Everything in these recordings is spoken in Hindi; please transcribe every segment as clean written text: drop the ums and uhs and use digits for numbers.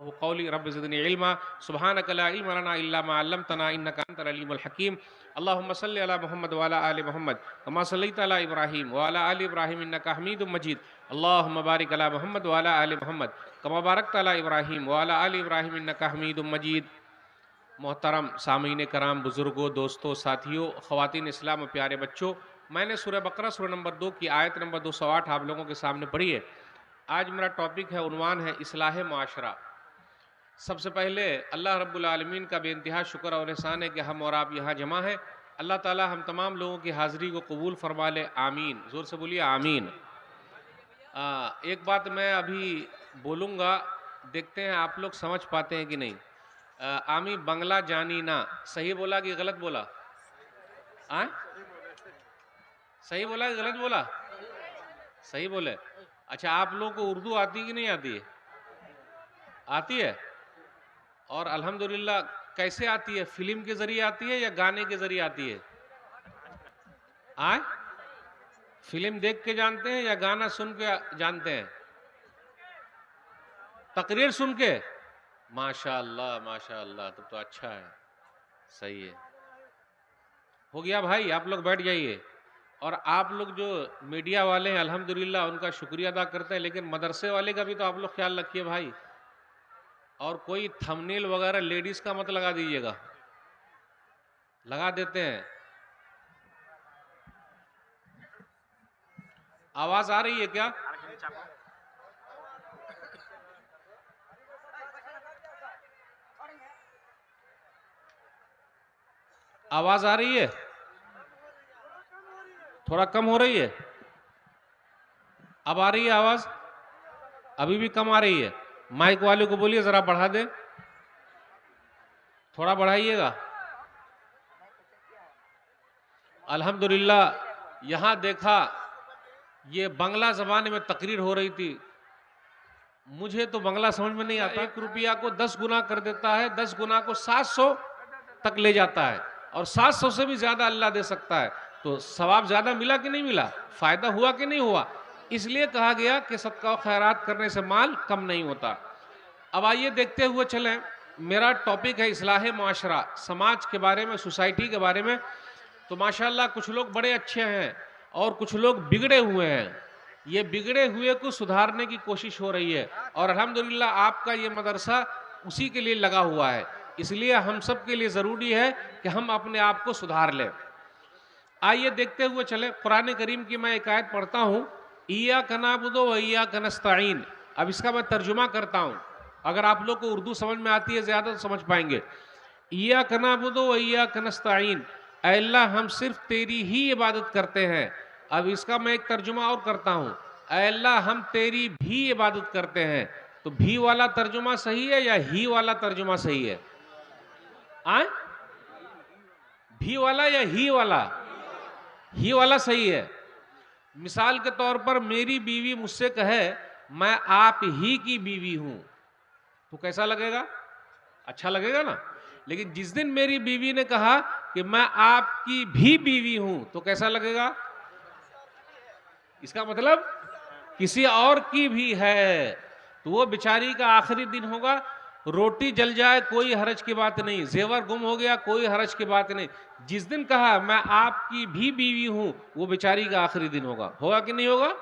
क़ौली रब्बि ज़िदनी इल्मा सुब्हानक ला इल्मा लना इल्ला मा अल्लमतना इन्नका अंतल अलीमुल हकीम। अल्लाहुम्मा सल्लि अला मुहम्मद व अला आलि मुहम्मद कमा सल्लैता अला इब्राहीम व अला आलि इब्राहीम इन्नका हमीदुम मजीद। अल्लाहुम्मा बारिक अला मुहम्मद व अला आलि मुहम्मद कमा बारकता अला इब्राहीम व अला आलि इब्राहीम इन्नका हमीदुम मजीद। मोहतरम सामीन कराम, बुजुर्गों, दोस्तों, साथियों, ख़वातीन इस्लाम और प्यारे बच्चों, मैंने सूरह बकरा सूरह नंबर 2 की आयत नंबर 208 आप लोगों के सामने पढ़ी है। आज मेरा टॉपिक है, उन्वान है इस्लाह मुआशरा। सबसे पहले अल्लाह रब्बुल आलमीन का बेइंतहा शुक्र और एहसान है कि हम और आप यहाँ जमा हैं। अल्लाह ताला हम तमाम लोगों की हाज़िरी को कबूल फरमा ले, आमीन। ज़ोर से बोलिए आमीन। एक बात मैं अभी बोलूँगा, देखते हैं आप लोग समझ पाते हैं कि नहीं। आमी बंगला जानी ना, सही बोला कि गलत बोला? सही बोला कि गलत बोला? सही बोले। अच्छा, आप लोगों को उर्दू आती है कि नहीं आती है? आती है। और अल्हम्दुलिल्लाह कैसे आती है? फिल्म के जरिए आती है या गाने के जरिए आती है? फिल्म देख के जानते हैं या गाना सुन के जानते हैं? तकरीर सुन के? माशाअल्लाह माशाअल्लाह, तो अच्छा है, सही है। हो गया भाई, आप लोग बैठ जाइए। और आप लोग जो मीडिया वाले हैं अल्हम्दुलिल्लाह उनका शुक्रिया अदा करते हैं, लेकिन मदरसे वाले का भी तो आप लोग ख्याल रखिए भाई। और कोई थंबनेल वगैरह लेडीज का मत लगा दीजिएगा, लगा देते हैं। आवाज आ रही है क्या? आवाज आ रही है? थोड़ा कम हो रही है। अब आ रही है आवाज? अभी भी कम आ रही है। माइक वाले को बोलिए जरा बढ़ा दे, थोड़ा बढ़ाइएगा। अल्हम्दुलिल्लाह यहां देखा, ये बांग्ला जबान में तकरीर हो रही थी। मुझे तो बांग्ला समझ में नहीं आता। 1 रुपया को 10 गुना कर देता है, 10 गुना को 700 तक ले जाता है, और 700 से भी ज्यादा अल्लाह दे सकता है। तो सवाब ज्यादा मिला कि नहीं मिला? फायदा हुआ कि नहीं हुआ? इसलिए कहा गया कि सदका और खैरात करने से माल कम नहीं होता। अब आइए देखते हुए चलें। मेरा टॉपिक है इस्लाह मुआशरा, समाज के बारे में, सोसाइटी के बारे में। तो माशाल्लाह कुछ लोग बड़े अच्छे हैं और कुछ लोग बिगड़े हुए हैं। ये बिगड़े हुए को सुधारने की कोशिश हो रही है, और अल्हम्दुलिल्लाह आपका ये मदरसा उसी के लिए लगा हुआ है। इसलिए हम सब के लिए ज़रूरी है कि हम अपने आप को सुधार लें। आइए देखते हुए चले। कुरान करीम की मैं एक आयत पढ़ता हूँ, इय्याका नअबुदु व इय्याका नस्तईन। अब इसका मैं तर्जुमा करता हूँ, अगर आप लोग को उर्दू समझ में आती है ज्यादा तो समझ पाएंगे। इय्याका नअबुदु व इय्याका नस्तईन, ऐ अल्लाह हम सिर्फ तेरी ही इबादत करते हैं। अब इसका मैं एक तर्जुमा और करता हूँ, ऐ अल्लाह हम तेरी भी इबादत करते हैं। तो भी वाला तर्जुमा सही है या ही वाला तर्जुमा सही है? भी वाला या ही वाला? ही वाला सही है। मिसाल के तौर पर मेरी बीवी मुझसे कहे मैं आप ही की बीवी हूं, तो कैसा लगेगा? अच्छा लगेगा ना। लेकिन जिस दिन मेरी बीवी ने कहा कि मैं आपकी भी बीवी हूं, तो कैसा लगेगा? इसका मतलब किसी और की भी है। तो वो बेचारी का आखिरी दिन होगा। रोटी जल जाए कोई हरज की बात नहीं, जेवर गुम हो गया कोई हरज की बात नहीं। जिस दिन कहा मैं आपकी भी बीवी हूं, वो बेचारी का आखिरी दिन होगा कि नहीं होगा?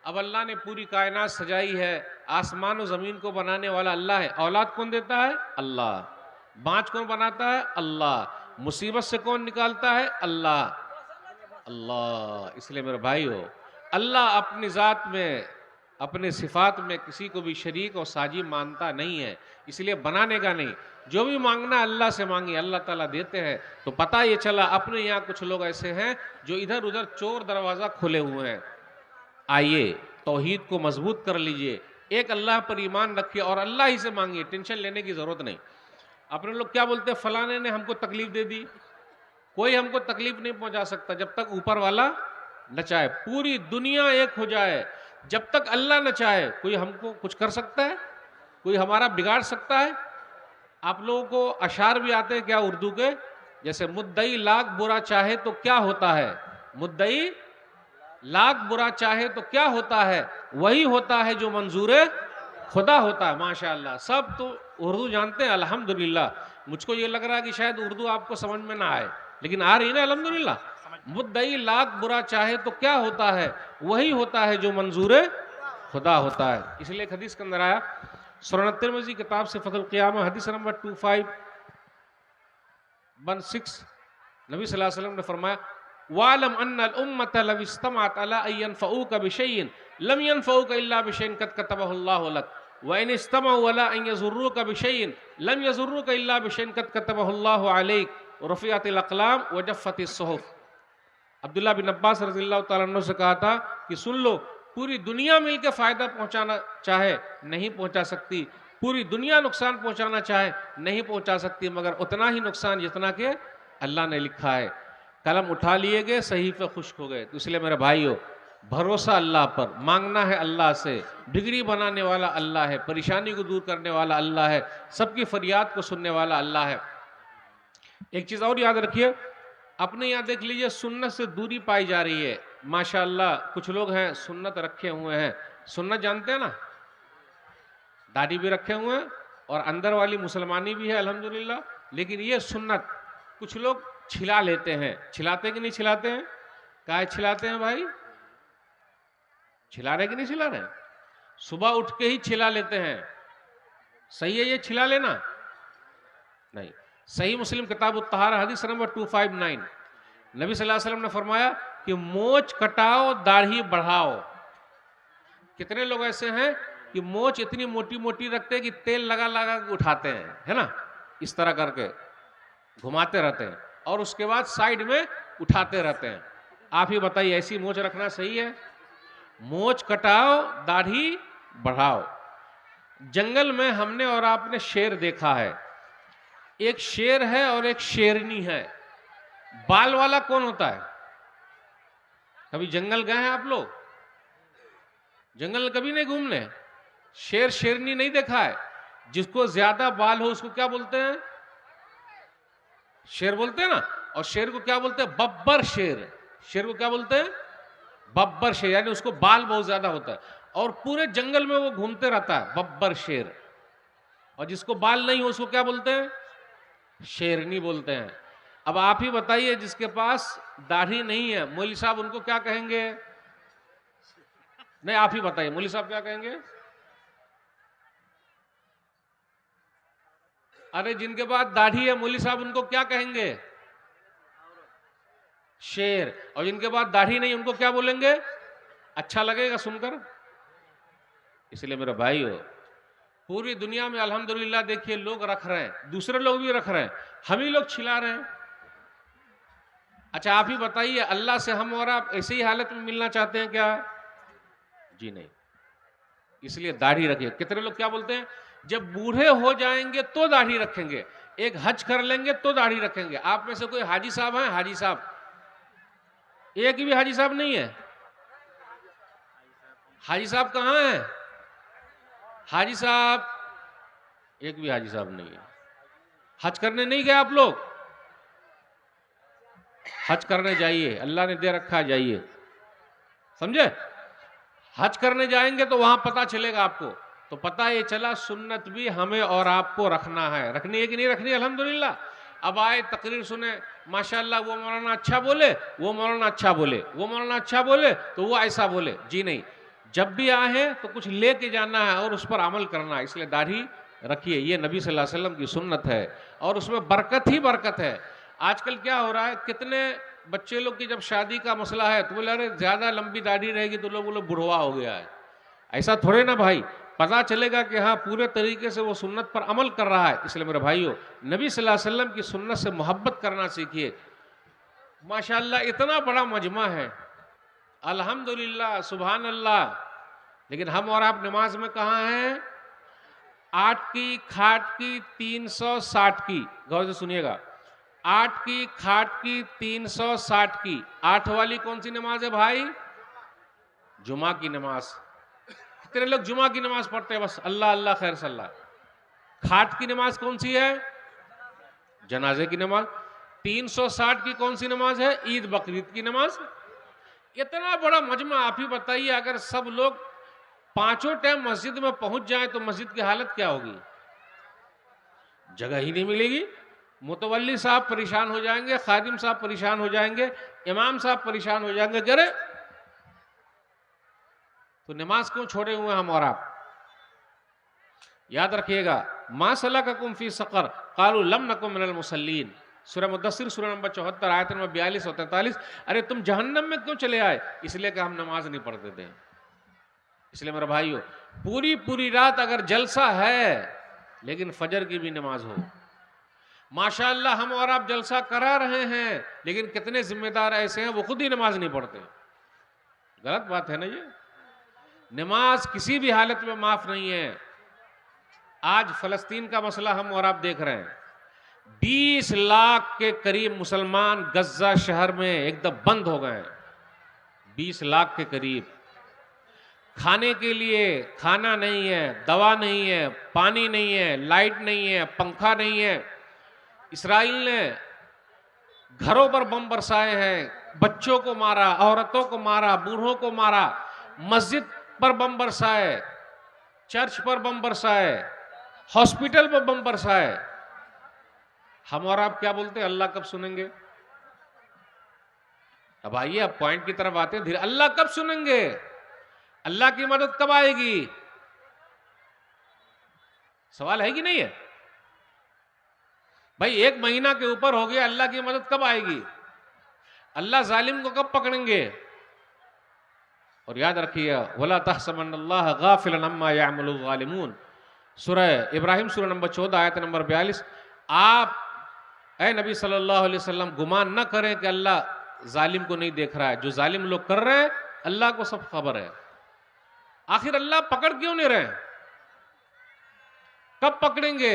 अब अल्लाह ने पूरी कायनात सजाई है, आसमान और जमीन को बनाने वाला अल्लाह है। औलाद कौन देता है? अल्लाह। बाँझ कौन बनाता है? अल्लाह। मुसीबत से कौन निकालता है? अल्लाह। अल्लाह। इसलिए मेरे भाई हो, अल्लाह अपनी ज़ात में, अपने सिफात में किसी को भी शरीक और साजी मानता नहीं है। इसलिए बनाने का नहीं, जो भी मांगना अल्लाह से मांगे, अल्लाह ताला देते हैं। तो पता ये चला अपने यहाँ कुछ लोग ऐसे हैं जो इधर उधर चोर दरवाज़ा खोले हुए हैं। आइए तौहीद को मजबूत कर लीजिए, एक अल्लाह पर ईमान रखिए और अल्लाह ही से मांगिए, टेंशन लेने की ज़रूरत नहीं। अपने लोग क्या बोलते हैं, फलाने ने हमको तकलीफ दे दी। कोई हमको तकलीफ नहीं पहुंचा सकता जब तक ऊपर वाला न चाहे। पूरी दुनिया एक हो जाए, जब तक अल्लाह न चाहे कोई हमको कुछ कर सकता है? कोई हमारा बिगाड़ सकता है? आप लोगों को अशार भी आते हैं क्या उर्दू के? जैसे मुद्दई लाख बुरा चाहे तो क्या होता है? मुद्दई लाख बुरा चाहे तो क्या होता है? वही होता है जो मंजूर खुदा होता है। माशाअल्लाह, सब तो उर्दू जानते हैं अल्हम्दुलिल्लाह। मुझको ये लग रहा है कि शायद उर्दू आपको समझ में ना आए, लेकिन आ रही ना अल्हम्दुलिल्लाह। मुद्दई लाख बुरा चाहे तो क्या होता है, वही होता है जो मंजूर खुदा होता है। इसलिए एक हदीस के अंदर आया, सुनन तिरमिज़ी किताब से फतुल क़ियामा हदीस नंबर 2516, नबी सल्लल्लाहु अलैहि वसल्लम ने फरमाया, वालम अन्नल उम्मत लव इज्तमअत अला अन यनफऊका बिशैइन लम यनफऊका इल्ला बिशैइन कद कतबहु अल्लाहु लक व इन इज्तमऊ अला अन यज़ुर्रूका बिशैइन लम यज़ुर्रूका इल्ला बिशैइन कद कतबहु अल्लाहु अलैक रफ़िअतिल अक़लाम व जफ़्फ़तिस सुहुफ़। अब्दुल्लाह बिन अब्बास रज़ियल्लाहु तआला अन्हु से कहा था कि सुन लो, पूरी दुनिया मिलकर फायदा पहुंचाना चाहे नहीं पहुंचा सकती, पूरी दुनिया नुकसान पहुंचाना चाहे नहीं पहुंचा सकती, मगर उतना ही नुकसान जितना कि अल्लाह ने लिखा है। कलम उठा लिए गए, सहीफे खुश्क हो गए। तो इसलिए मेरे भाइयों, भरोसा अल्लाह पर, मांगना है अल्लाह से। बिगड़ी बनाने वाला अल्लाह है, परेशानी को दूर करने वाला अल्लाह है, सबकी फरियाद को सुनने वाला अल्लाह है। एक चीज और याद रखिए, अपने यहाँ देख लीजिए सुन्नत से दूरी पाई जा रही है। माशाअल्लाह कुछ लोग हैं सुन्नत रखे हुए हैं, सुन्नत जानते हैं ना, दाढ़ी भी रखे हुए हैं और अंदर वाली मुसलमानी भी है अल्हम्दुलिल्लाह, लेकिन ये सुन्नत कुछ लोग छिला लेते हैं। छिलाते कि नहीं छिलाते हैं? काहे छिलाते हैं भाई? छिला रहे कि नहीं छिला रहे? सुबह उठ के ही छिला लेते हैं। सही है ये छिला लेना? नहीं। सही मुस्लिम किताब तहारा हदीस नंबर 259, नबी सल्लल्लाहु अलैहि वसल्लम ने फरमाया कि मोच कटाओ दाढ़ी बढ़ाओ। कितने लोग ऐसे हैं कि मोच इतनी मोटी मोटी रखते हैं कि तेल लगा लगा के उठाते हैं, है ना, इस तरह करके घुमाते रहते हैं और उसके बाद साइड में उठाते रहते हैं। आप ही बताइए, ऐसी मोच रखना सही है? मोच कटाओ दाढ़ी बढ़ाओ। जंगल में हमने और आपने शेर देखा है, एक शेर है और एक शेरनी है। बाल वाला कौन होता है? कभी जंगल गए हैं आप लोग? जंगल कभी नहीं घूमने? शेर शेरनी नहीं देखा है? जिसको ज्यादा बाल हो उसको क्या बोलते हैं? शेर बोलते हैं ना। और शेर को क्या बोलते हैं? बब्बर शेर। शेर को क्या बोलते हैं? बब्बर शेर, यानी उसको बाल बहुत ज्यादा होता है और पूरे जंगल में वो घूमते रहता है, बब्बर शेर। और जिसको बाल नहीं हो उसको क्या बोलते हैं? शेरनी बोलते हैं। अब आप ही बताइए, जिसके पास दाढ़ी नहीं है, मौलवी साहब उनको क्या कहेंगे? नहीं, आप ही बताइए, मौलवी साहब क्या कहेंगे? अरे जिनके पास दाढ़ी है मौलवी साहब उनको क्या कहेंगे? शेर। और जिनके पास दाढ़ी नहीं उनको क्या बोलेंगे? अच्छा लगेगा सुनकर? इसलिए मेरे भाइयों, पूरी दुनिया में अल्हम्दुलिल्लाह देखिए लोग रख रहे हैं, दूसरे लोग भी रख रहे हैं, हम ही लोग छिला रहे हैं। अच्छा आप ही बताइए, अल्लाह से हम और आप ऐसी ही हालत में मिलना चाहते हैं क्या? जी नहीं। इसलिए दाढ़ी रखिए। कितने लोग क्या बोलते हैं, जब बूढ़े हो जाएंगे तो दाढ़ी रखेंगे, एक हज कर लेंगे तो दाढ़ी रखेंगे। आप में से कोई हाजी साहब हैं? हाजी साहब? एक भी हाजी साहब नहीं है। हाजी साहब कहाँ हैं? हाजी साहब, एक भी हाजी साहब नहीं है। हज करने नहीं गए आप लोग? हज करने जाइए, अल्लाह ने दे रखा है, जाइए, समझे? हज करने जाएंगे तो वहां पता चलेगा आपको। तो पता ये चला सुन्नत भी हमें और आपको रखना है। रखनी है कि नहीं रखनी? अल्हम्दुलिल्लाह। अब आए तकरीर सुने, माशाअल्लाह वो मौलाना अच्छा बोले, वो मौलाना अच्छा बोले, वो मौलाना अच्छा बोले तो वो ऐसा बोले। जी नहीं, जब भी आए तो कुछ लेके जाना है और उस पर अमल करना है। इसलिए दाढ़ी रखिए, ये नबी सल्लल्लाहु अलैहि वसल्लम की सुन्नत है और उसमें बरकत ही बरकत है। आजकल क्या हो रहा है, कितने बच्चे लोग की जब शादी का मसला है तो बोले अरे ज्यादा लंबी दाढ़ी रहेगी तो लोग बोले बुढ़वा हो गया है। ऐसा थोड़े ना भाई, पता चलेगा कि हाँ पूरे तरीके से वो सुन्नत पर अमल कर रहा है। इसलिए मेरे भाइयों, नबी सल्लल्लाहु अलैहि वसल्लम की सुन्नत से मोहब्बत करना सीखिए। माशाअल्लाह इतना बड़ा मजमा है, अल्हम्दुलिल्लाह, सुभान अल्लाह, लेकिन हम और आप नमाज में कहाँ हैं? 8 की खाट की 360 की, गौर से सुनिएगा, 8 की खाट की 360 की। 8 वाली कौन सी नमाज है भाई? जुमा की नमाज। कितने लोग जुमा की नमाज पढ़ते हैं? बस अल्लाह अल्लाह खैर सल्ला। खाट की नमाज कौन सी है? जनाजे की नमाज। 360 की कौन सी नमाज है? ईद बकरीद की नमाज। इतना बड़ा मजमा, आप ही बताइए, अगर सब लोग पांचों टाइम मस्जिद में पहुंच जाए तो मस्जिद की हालत क्या होगी? जगह ही नहीं मिलेगी। मुतवल्ली साहब परेशान हो जाएंगे, खादिम साहब परेशान हो जाएंगे, इमाम साहब परेशान हो जाएंगे। अरे तो नमाज क्यों छोड़े हुए हम और आप? याद रखिएगा, मा सलककुम फी सकर कालू लम नकुम मिनल मुसल्लीन, सूरह मुद्दस्सिर सूरह नंबर 74 आयत नंबर 42 और 43। अरे तुम जहन्नम में क्यों चले आए? इसलिए कि हम नमाज नहीं पढ़ते थे। इसलिए मेरे भाइयों, पूरी पूरी रात अगर जलसा है लेकिन फजर की भी नमाज हो। माशाअल्लाह हम और आप जलसा करा रहे हैं, लेकिन कितने जिम्मेदार ऐसे हैं वो खुद ही नमाज नहीं पढ़ते। गलत बात है ना ये। नमाज किसी भी हालत में माफ नहीं है। आज फलस्तीन का मसला हम और आप देख रहे हैं, 20 लाख के करीब मुसलमान गज्जा शहर में एकदम बंद हो गए। 20 लाख के करीब। खाने के लिए खाना नहीं है, दवा नहीं है, पानी नहीं है, लाइट नहीं है, पंखा नहीं है। इसराइल ने घरों पर बम बरसाए हैं, बच्चों को मारा, औरतों को मारा, बूढ़ों को मारा, मस्जिद पर बम बरसाए, चर्च पर बम बरसाए, हॉस्पिटल पर बम बरसाए। हम और आप क्या बोलते हैं? अल्लाह कब सुनेंगे? अब आइए, अब पॉइंट की तरफ आते हैं धीरे। अल्लाह कब सुनेंगे? अल्लाह की मदद कब आएगी? सवाल है कि नहीं है भाई? 1 महीना के ऊपर हो गया, अल्लाह की मदद कब आएगी? अल्लाह जालिम को कब पकड़ेंगे? और याद रखिए, वला तहसबन्नल्लाह गाफिलन अम्मा यअमलुल ज़ालिमून, सूरह इब्राहिम सूरह नंबर 14 आयत नंबर 42। आप ऐ नबी सल्लल्लाहु अलैहि वसल्लम गुमान न करें कि अल्लाह जालिम को नहीं देख रहा है। जो जालिम लोग कर रहे हैं अल्लाह को सब खबर है। आखिर अल्लाह पकड़ क्यों नहीं रहे? कब पकड़ेंगे?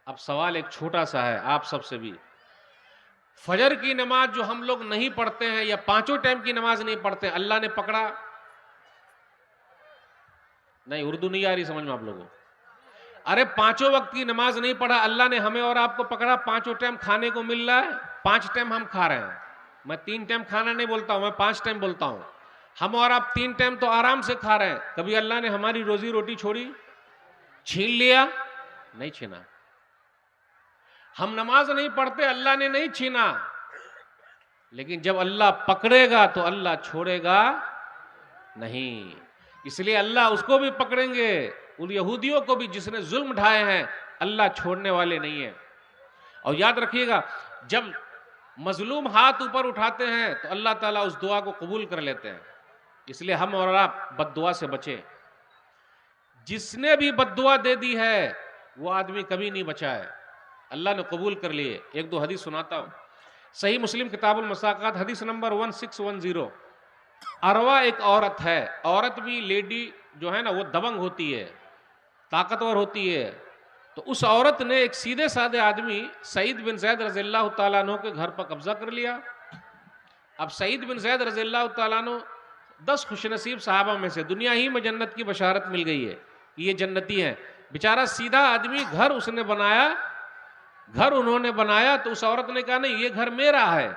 अब सवाल एक छोटा सा है आप सबसे भी। फजर की नमाज जो हम लोग नहीं पढ़ते हैं या पांचों टाइम की नमाज नहीं पढ़ते, अल्लाह ने पकड़ा? नहीं, उर्दू नहीं आ रही समझ में आप लोगों को। अरे पांचों वक्त की नमाज नहीं पढ़ा, अल्लाह ने हमें और आपको पकड़ा। पांचों टाइम खाने को मिल रहा है, 5 टाइम हम खा रहे हैं। मैं 3 टाइम खाना नहीं बोलता हूं, मैं 5 टाइम बोलता हूं। हम और आप 3 टाइम तो आराम से खा रहे हैं। कभी अल्लाह ने हमारी रोजी रोटी छोड़ी? छीन लिया? नहीं छीना। हम नमाज नहीं पढ़ते, अल्लाह ने नहीं छीना, लेकिन जब अल्लाह पकड़ेगा तो अल्लाह छोड़ेगा नहीं। इसलिए अल्लाह उसको भी पकड़ेंगे, उन यहूदियों को भी जिसने जुल्म ढाए हैं। अल्लाह छोड़ने वाले नहीं है। और याद रखिएगा, जब मजलूम हाथ ऊपर उठाते हैं तो अल्लाह ताला उस दुआ को कबूल कर लेते हैं। इसलिए हम और आप बद्दुआ से बचें। जिसने भी बद्दुआ दे दी है वो आदमी कभी नहीं बचा है, अल्लाह ने कबूल कर लिए। 1-2 हदीस सुनाता हूं। सही मुस्लिम किताबुल मसाकात हदीस नंबर 1610। अरवा एक औरत है। औरत भी, लेडी जो है ना, वो दबंग होती है, ताकतवर होती है। तो उस औरत ने एक सीधे साधे आदमी सईद बिन ज़ैद रज़ियल्लाहु ताला अन्हु के घर पर कब्जा कर लिया। अब सईद बिन ज़ैद रज़ियल्लाहु ताला अन्हु 10 खुशनसीब साहबा में से, दुनिया ही में जन्नत की बशारत मिल गई है, ये जन्नती हैं। बेचारा सीधा आदमी, घर उसने बनाया, घर उन्होंने बनाया, तो उस औरत ने कहा नहीं, ये घर मेरा है।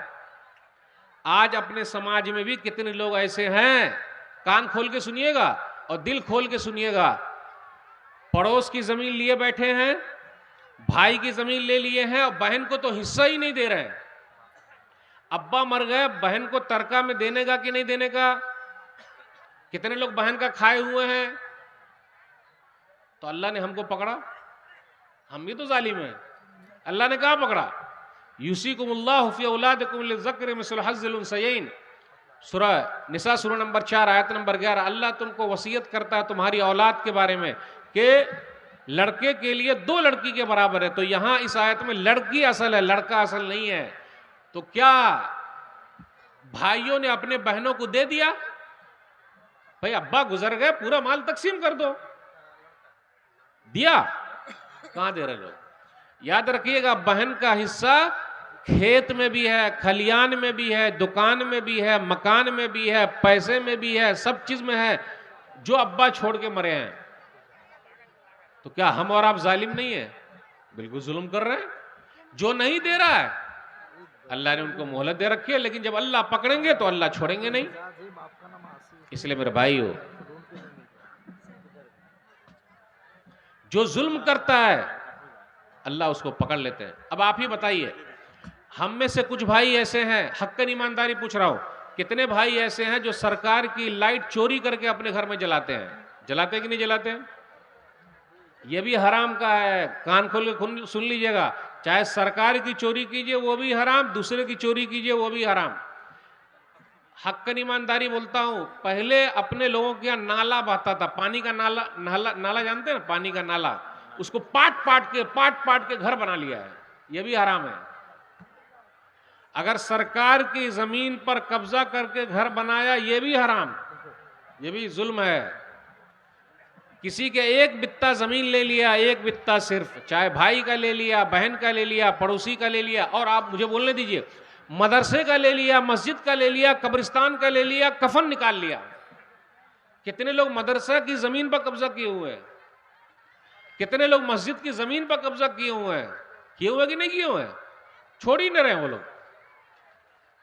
आज अपने समाज में भी कितने लोग ऐसे हैं, कान खोल के सुनिएगा और दिल खोल के सुनिएगा, पड़ोस की जमीन लिए बैठे हैं, भाई की जमीन ले लिए हैं और बहन को तो हिस्सा ही नहीं दे रहे हैं। अब्बा मर गए, बहन को तरका में देने का कि नहीं देने का? कितने लोग बहन का खाए हुए हैं। तो अल्लाह ने हमको पकड़ा, हम भी तो जालिम हैं। अल्लाह ने कहा पकड़ा? यूसीकुमुल्लाहु फी औलादिकुम लिज़क्रि मिस्लु हज़्ज़िल उन्सयैन, सूरह निसा सूरह नंबर 4 आयत नंबर 11। अल्लाह तुमको वसीयत करता है तुम्हारी औलाद के बारे में कि लड़के के लिए 2 लड़की के बराबर है। तो यहां इस आयत में लड़की असल है, लड़का असल नहीं है। तो क्या भाइयों ने अपने बहनों को दे दिया? भाई अब्बा गुजर गए, पूरा माल तकसीम कर दो। दिया? कहां दे रहे लोग? याद रखिएगा, बहन का हिस्सा खेत में भी है, खलियान में भी है, दुकान में भी है, मकान में भी है, पैसे में भी है, सब चीज में है, जो अब्बा छोड़ के मरे हैं। तो क्या हम और आप जालिम नहीं है? बिल्कुल जुल्म कर रहे हैं। जो नहीं दे रहा है अल्लाह ने उनको मोहलत दे रखी है, लेकिन जब अल्लाह पकड़ेंगे तो अल्लाह छोड़ेंगे नहीं। इसलिए मेरे भाइयों, जो जुल्म करता है अल्लाह उसको पकड़ लेते हैं। अब आप ही बताइए, हम में से कुछ भाई ऐसे हैं, हक्कन ईमानदारी पूछ रहा हूं, कितने भाई ऐसे हैं जो सरकार की लाइट चोरी करके अपने घर में जलाते हैं? जलाते हैं कि नहीं जलाते हैं? ये भी हराम का है, कान खोल के सुन लीजिएगा। चाहे सरकार की चोरी कीजिए वो भी हराम, दूसरे की चोरी कीजिए वो भी हराम। हक्कन ईमानदारी बोलता हूं, पहले अपने लोगों के यहाँ नाला बहता था, पानी का नाला, नाला जानते हैं ना, पानी का नाला, उसको पाट पाट के घर बना लिया है, यह भी हराम है। अगर सरकार की जमीन पर कब्जा करके घर बनाया, यह भी हराम, यह भी जुल्म है। किसी के एक बित्ता जमीन ले लिया, एक बित्ता सिर्फ, चाहे भाई का ले लिया, बहन का ले लिया, पड़ोसी का ले लिया, और आप मुझे बोलने दीजिए, मदरसे का ले लिया, मस्जिद का ले लिया, कब्रिस्तान का ले लिया, कफन निकाल लिया। कितने लोग मदरसा की जमीन पर कब्जा किए हुए हैं, कितने लोग मस्जिद की जमीन पर कब्जा किए हुए हैं, किए हुए कि नहीं किए हुए हैं? छोड़ ही न रहे वो लोग।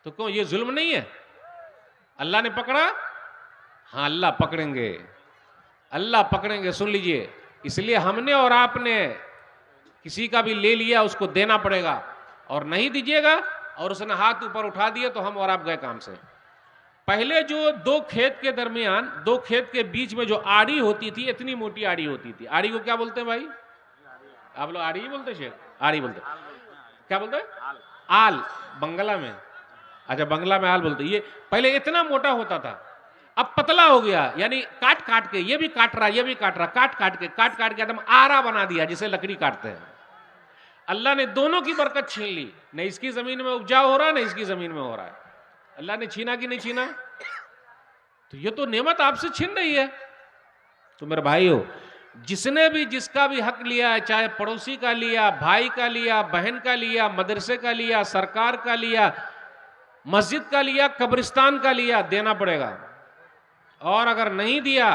तो क्यों ये जुल्म नहीं है? अल्लाह ने पकड़ा? हाँ, अल्लाह पकड़ेंगे, अल्लाह पकड़ेंगे, सुन लीजिए। इसलिए हमने और आपने किसी का भी ले लिया उसको देना पड़ेगा, और नहीं दीजिएगा और उसने हाथ ऊपर उठा दिया तो हम और आप गए काम से। पहले जो दो खेत के दरमियान, दो खेत के बीच में जो आड़ी होती थी, इतनी मोटी आड़ी होती थी। आड़ी को क्या बोलते हैं भाई? आप लोग आड़ी ही बोलते हैं? शेख आड़ी बोलते हैं। क्या बोलते हैं? आल, बंगला में। अच्छा, बंगला में आल बोलते। ये पहले इतना मोटा होता था, अब पतला हो गया, यानी काट काट के, ये भी काट रहा, ये भी काट रहा, काट काट के एकदम आरा बना दिया, जिसे लकड़ी काटते हैं। अल्लाह ने दोनों की बरकत छीन ली, न इसकी जमीन में उपजाऊ हो रहा है, न इसकी जमीन में हो रहा है। अल्लाह ने छीना कि नहीं छीना? तो ये तो नेमत आपसे छीन रही है। तो मेरे भाइयों, जिसने भी जिसका भी हक लिया है, चाहे पड़ोसी का लिया, भाई का लिया, बहन का लिया, मदरसे का लिया, सरकार का लिया, मस्जिद का लिया, कब्रिस्तान का लिया, देना पड़ेगा। और अगर नहीं दिया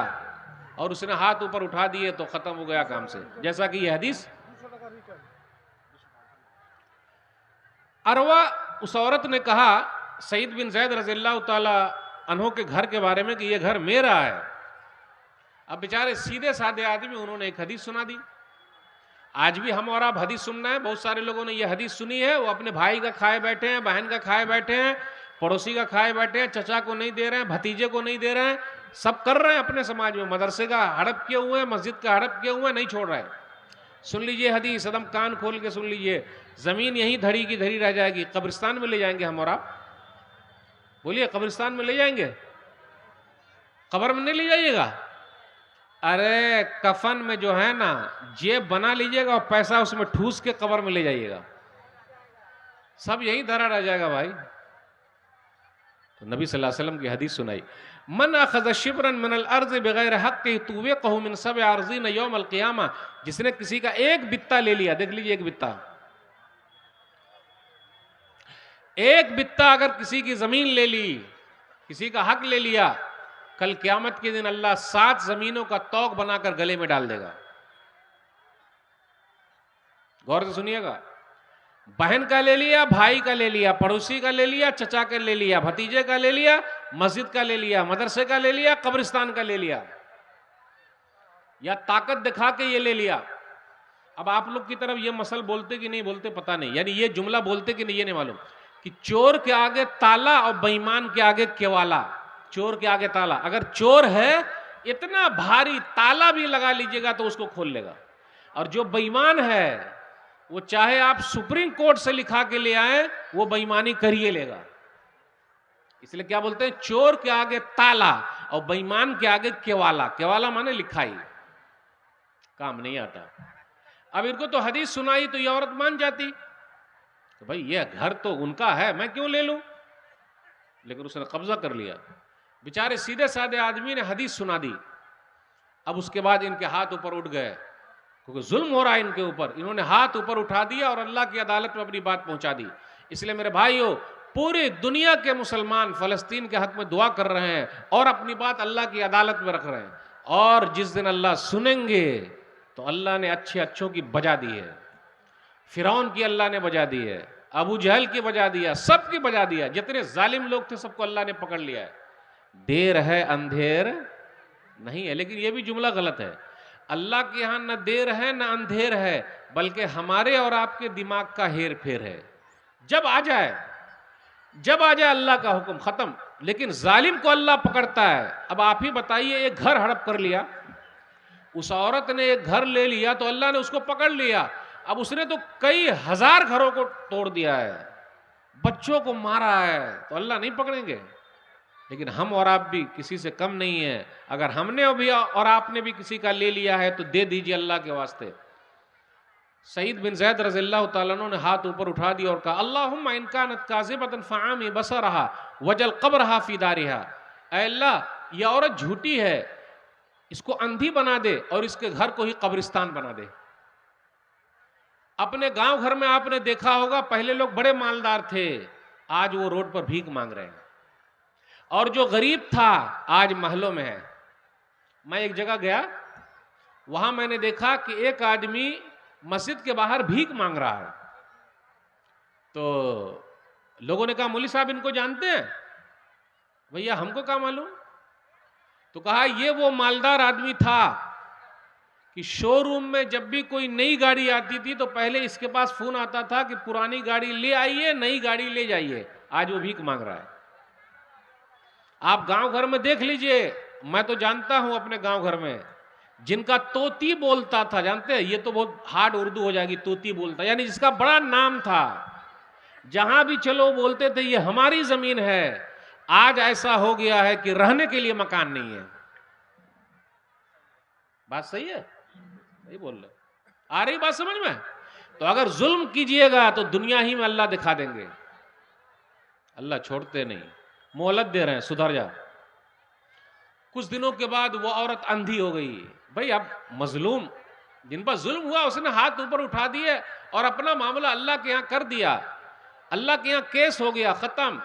और उसने हाथ ऊपर उठा दिए तो खत्म हो गया काम से। जैसा कि यह हदीस, अरवा उस औरत ने कहा सईद बिन जैद रज़ियल्लाहु ताला अन्हो के घर के बारे में कि यह घर मेरा है। अब बेचारे सीधे साधे आदमी, उन्होंने एक हदीस सुना दी। आज भी हम और आप हदीस सुनना है, बहुत सारे लोगों ने यह हदीस सुनी है, वो अपने भाई का खाए बैठे हैं, बहन का खाए बैठे हैं, पड़ोसी का खाए बैठे हैं, चचा को नहीं दे रहे हैं, भतीजे को नहीं दे रहे हैं, सब कर रहे हैं अपने समाज में। मदरसे का हड़प किए हुए हैं, मस्जिद का हड़प किए हुए हैं, नहीं छोड़ रहे। सुन लीजिए हदीस, एकदम कान खोल के सुन लीजिए। जमीन यहीं धड़ी की धड़ी रह जाएगी, कब्रिस्तान में ले जाएंगे हम और आप। बोलिए, कब्रिस्तान में ले जाएंगे? कब्र में नहीं ले जाइएगा। अरे कफन में जो है ना, जेब बना लीजिएगा और पैसा उसमें ठूस के कब्र में ले जाइएगा, सब यही धरा रह जाएगा भाई। तो नबी सल्लल्लाहु अलैहि वसल्लम की हदीस सुनाई, मन अखज़ शिब्रन मिनल अर्ज़ बगैर हक़्क़ि तुविक़हु मिन सब'i अर्ज़ीन यौमल क़ियामा। जिसने किसी का एक बित्ता ले लिया, देख लीजिए, एक बित्ता, एक बित्ता अगर किसी की जमीन ले ली, किसी का हक ले लिया, कल क़यामत के दिन अल्लाह 7 जमीनों का तौक बनाकर गले में डाल देगा। गौर से सुनिएगा। बहन का ले लिया, भाई का ले लिया, पड़ोसी का ले लिया, चचा का ले लिया, भतीजे का ले लिया, मस्जिद का ले लिया, मदरसे का ले लिया, कब्रिस्तान का ले लिया, या ताकत दिखा के ये ले लिया। अब आप लोग की तरफ ये मसल बोलते कि नहीं बोलते पता नहीं, यानी ये जुमला बोलते कि नहीं ये नहीं मालूम, कि चोर के आगे ताला और बेईमान के आगे केवाला। चोर के आगे ताला, अगर चोर है इतना भारी ताला भी लगा लीजिएगा तो उसको खोल लेगा, और जो बेईमान है वो चाहे आप सुप्रीम कोर्ट से लिखा के ले आए, वो बेईमानी करिए लेगा। इसलिए क्या बोलते हैं, चोर के आगे ताला और बेईमान के आगे केवाला। केवाला माने लिखाई, काम नहीं आता। अब इनको तो हदीस सुनाई तो ये औरत मान जाती तो भाई ये घर तो उनका है, मैं क्यों ले लूं, लेकिन उसने कब्जा कर लिया। बेचारे सीधे साधे आदमी ने हदीस सुना दी। अब उसके बाद इनके हाथ ऊपर उठ गए, क्योंकि जुल्म हो रहा है इनके ऊपर। इन्होंने हाथ ऊपर उठा दिया और अल्लाह की अदालत में अपनी बात पहुंचा दी। इसलिए मेरे भाइयों, पूरी दुनिया के मुसलमान फलस्तीन के हक में दुआ कर रहे हैं और अपनी बात अल्लाह की अदालत में रख रहे हैं। और जिस दिन अल्लाह सुनेंगे तो अल्लाह ने अच्छे अच्छों की बजा दी है। फिरौन की अल्लाह ने बजा दी है, अबू जहल की बजा दिया, सबकी बजा दिया। जितने जालिम लोग थे सबको अल्लाह ने पकड़ लिया है। देर है अंधेर नहीं है, लेकिन यह भी जुमला गलत है। अल्लाह के यहां न देर है न अंधेर है, बल्कि हमारे और आपके दिमाग का हेर फेर है। जब आ जाए अल्लाह का हुक्म, खत्म। लेकिन जालिम को अल्लाह पकड़ता है। अब आप ही बताइए, एक घर हड़प कर लिया, उस औरत ने एक घर ले लिया तो अल्लाह ने उसको पकड़ लिया। अब उसने तो कई हजार घरों को तोड़ दिया है, बच्चों को मारा है, तो अल्लाह नहीं पकड़ेंगे? लेकिन हम और आप भी किसी से कम नहीं है। अगर हमने भी और आपने भी किसी का ले लिया है तो दे दीजिए अल्लाह के वास्ते। सईद बिन जैद रज़ियल्लाहु ताला अन्हु ने हाथ ऊपर उठा दिया और कहा, अल्लाहुम्मा इन कानत काज़िबतन फ़अमी बसरहा वजल क़ब्रहा फ़ी दारिहा। ऐ अल्लाह, ये औरत झूठी है, इसको अंधी बना दे और इसके घर को ही कब्रिस्तान बना दे। अपने गांव घर में आपने देखा होगा, पहले लोग बड़े मालदार थे, आज वो रोड पर भीख मांग रहे हैं। और जो गरीब था आज महलों में है। मैं एक जगह गया, वहां मैंने देखा कि एक आदमी मस्जिद के बाहर भीख मांग रहा है। तो लोगों ने कहा, मौलवी साहब इनको जानते हैं? भैया हमको क्या मालूम। तो कहा, ये वो मालदार आदमी था कि शोरूम में जब भी कोई नई गाड़ी आती थी तो पहले इसके पास फोन आता था कि पुरानी गाड़ी ले आइए, नई गाड़ी ले जाइए। आज वो भीख मांग रहा है। आप गांव घर में देख लीजिए, मैं तो जानता हूं अपने गांव घर में, जिनका तोती बोलता था, जानते हैं, ये तो बहुत हार्ड उर्दू हो जाएगी, तोती बोलता यानी जिसका बड़ा नाम था, जहां भी चलो बोलते थे ये हमारी जमीन है। आज ऐसा हो गया है कि रहने के लिए मकान नहीं है। बात सही है? नहीं बोल रहे? आ रही बात समझ में? तो अगर जुल्म कीजिएगा तो दुनिया ही में अल्लाह दिखा देंगे। अल्लाह छोड़ते नहीं, मोहलत दे रहे हैं, सुधर जा। कुछ दिनों के बाद वो औरत अंधी हो गई। भाई अब मजलूम, जिन पर जुल्म हुआ, उसने हाथ ऊपर उठा दिए और अपना मामला अल्लाह के यहां कर दिया। अल्लाह के यहां केस हो गया, खत्म।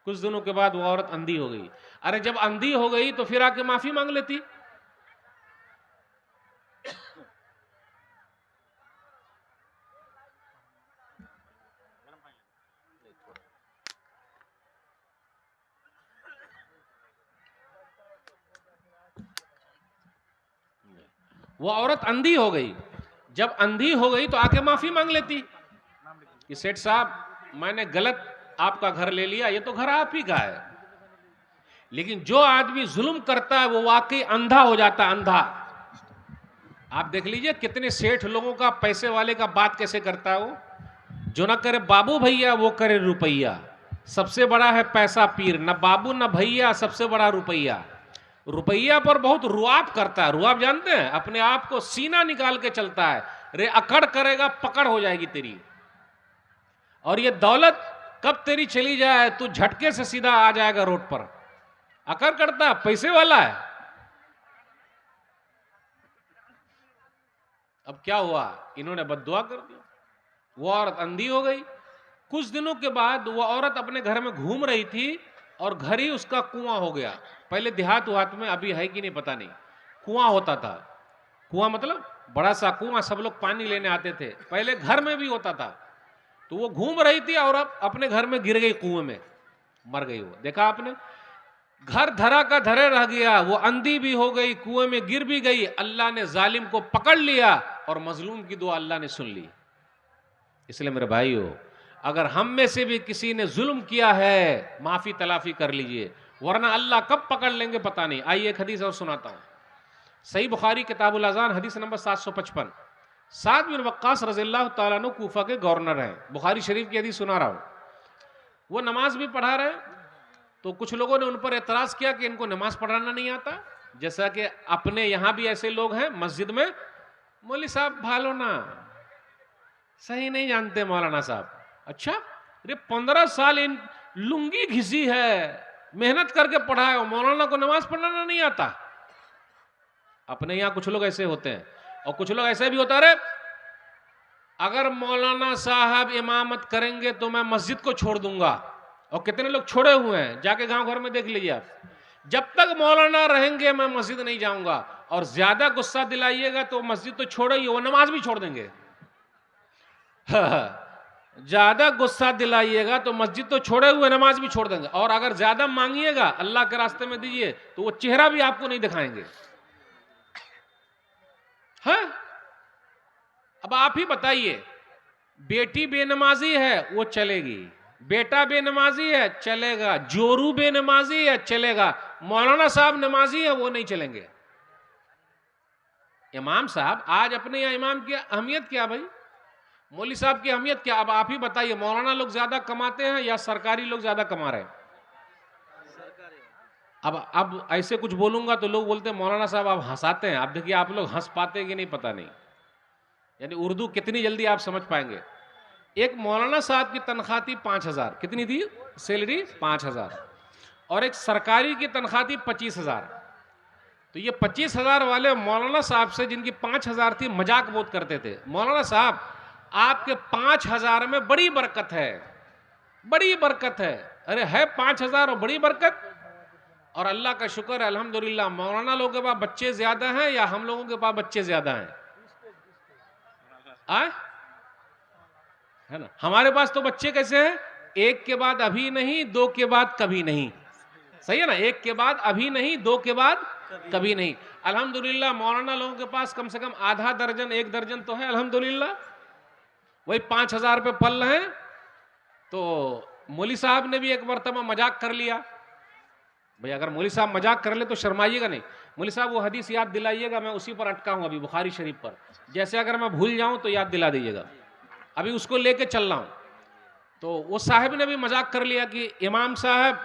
कुछ दिनों के बाद वो औरत अंधी हो गई। अरे जब अंधी हो गई तो फिर आके माफी मांग लेती। वो औरत अंधी हो गई, जब अंधी हो गई तो आके माफी मांग लेती कि सेठ साहब मैंने गलत आपका घर ले लिया, ये तो घर आप ही का है। लेकिन जो आदमी जुल्म करता है वो वाकई अंधा हो जाता है, अंधा। आप देख लीजिए कितने सेठ लोगों का, पैसे वाले का बात कैसे करता है वो। जो ना करे बाबू भैया, वो करे रुपैया। सबसे बड़ा है पैसा पीर, न बाबू न भैया, सबसे बड़ा रुपैया। रुपैया पर बहुत रुआब करता है। रुआब जानते हैं? अपने आप को सीना निकाल के चलता है। रे अकड़ करेगा, पकड़ हो जाएगी तेरी। और ये दौलत कब तेरी चली जाए, तू झटके से सीधा आ जाएगा रोड पर। अकड़ करता है, पैसे वाला है। अब क्या हुआ, इन्होंने बद्दुआ कर दी, वो औरत अंधी हो गई। कुछ दिनों के बाद वो औरत अपने घर में घूम रही थी और घर ही उसका कुआं हो गया। पहले देहात वहात में, अभी है कि नहीं पता नहीं, कुआं होता था। कुआं मतलब बड़ा सा कुआं, सब लोग पानी लेने आते थे। पहले घर में भी होता था। तो वो घूम रही थी और अब अपने घर में गिर गई, कुएं में मर गई। वो देखा आपने, घर धरा का धरे रह गया। वो अंधी भी हो गई, कुएं में गिर भी गई। अल्लाह ने जालिम को पकड़ लिया और मजलूम की दुआ अल्लाह ने सुन ली। इसलिए मेरे भाइयों, अगर हम में से भी किसी ने जुल्म किया है, माफी तलाफी कर लीजिए, वरना अल्लाह कब पकड़ लेंगे पता नहीं। आइए एक हदीस और सुनाता हूं। सही बुखारी किताबुल अज़ान हदीस नंबर 755। साद बिन वक्कास रज़ियल्लाहु ताला अन्हु कूफा के गवर्नर हैं। बुखारी शरीफ की हदीस सुना रहा हूं। वो नमाज भी पढ़ा रहे, तो कुछ लोगों ने उन पर एतराज किया कि इनको नमाज पढ़ाना नहीं आता। जैसा कि अपने यहां भी ऐसे लोग हैं मस्जिद में, मौलवी साहब भालो ना, सही नहीं जानते मौलाना साहब। अच्छा, अरे 15 साल इन लुंगी घिसी है, मेहनत करके पढ़ाए, मौलाना को नमाज पढ़ना नहीं आता। अपने यहां कुछ लोग ऐसे होते हैं। और कुछ लोग ऐसे भी होता है, अगर मौलाना साहब इमामत करेंगे तो मैं मस्जिद को छोड़ दूंगा। और कितने लोग छोड़े हुए हैं, जाके गांव घर में देख लीजिए आप। जब तक मौलाना रहेंगे मैं मस्जिद नहीं जाऊंगा। और ज्यादा गुस्सा दिलाइएगा तो मस्जिद तो छोड़ो ही, वो नमाज भी छोड़ देंगे। ज्यादा गुस्सा दिलाइएगा तो मस्जिद तो छोड़े हुए नमाज भी छोड़ देंगे। और अगर ज्यादा मांगिएगा, अल्लाह के रास्ते में दीजिए, तो वो चेहरा भी आपको नहीं दिखाएंगे। है। अब आप ही बताइए, बेटी बेनमाजी है वो चलेगी, बेटा बेनमाजी है चलेगा, जोरू बेनमाजी है चलेगा, मौलाना साहब नमाजी है वो नहीं चलेंगे। इमाम साहब, आज अपने यहाँ इमाम की अहमियत क्या भाई, मौलवी साहब की अहमियत क्या? अब आप ही बताइए, मौलाना लोग ज्यादा कमाते हैं या सरकारी लोग ज्यादा कमा रहे हैं? अब ऐसे कुछ बोलूंगा तो लोग बोलते हैं मौलाना साहब आप हंसाते हैं। आप देखिए आप लोग हंस पाते हैं कि नहीं पता नहीं, यानी उर्दू कितनी जल्दी आप समझ पाएंगे। एक मौलाना साहब की तनख्वाह थी 5,000, कितनी थी सैलरी? 5,000। और एक सरकारी की तनख्वाह थी 25,000। तो ये 25,000 वाले मौलाना साहब से जिनकी 5,000 थी मजाक बहुत करते थे, मौलाना साहब आपके 5,000 में बड़ी बरकत है, बड़ी बरकत है। अरे है 5,000 और बड़ी बरकत? और अल्लाह का शुक्र है अल्हम्दुलिल्लाह, मौलाना लोगों के पास बच्चे ज्यादा हैं या हम लोगों के पास बच्चे ज्यादा हैं? आए? है ना, हमारे पास तो बच्चे कैसे हैं, एक के बाद अभी नहीं, दो के बाद कभी नहीं। सही है ना, एक के बाद अभी नहीं, दो के बाद कभी नहीं। अल्हम्दुलिल्लाह मौलाना लोगों के पास कम से कम आधा दर्जन, एक दर्जन तो है अल्हम्दुलिल्लाह। वही 5,000 पे पल रहे हैं। तो मौली साहब ने भी एक मरतबा मजाक कर लिया। भाई अगर मौली साहब मजाक कर ले तो शर्माइएगा नहीं। मौली साहब वो हदीस याद दिलाइएगा, मैं उसी पर अटका हूं अभी, बुखारी शरीफ पर। जैसे अगर मैं भूल जाऊं तो याद दिला दीजिएगा, अभी उसको लेके चल रहा हूं। तो वो साहब ने भी मजाक कर लिया कि इमाम साहब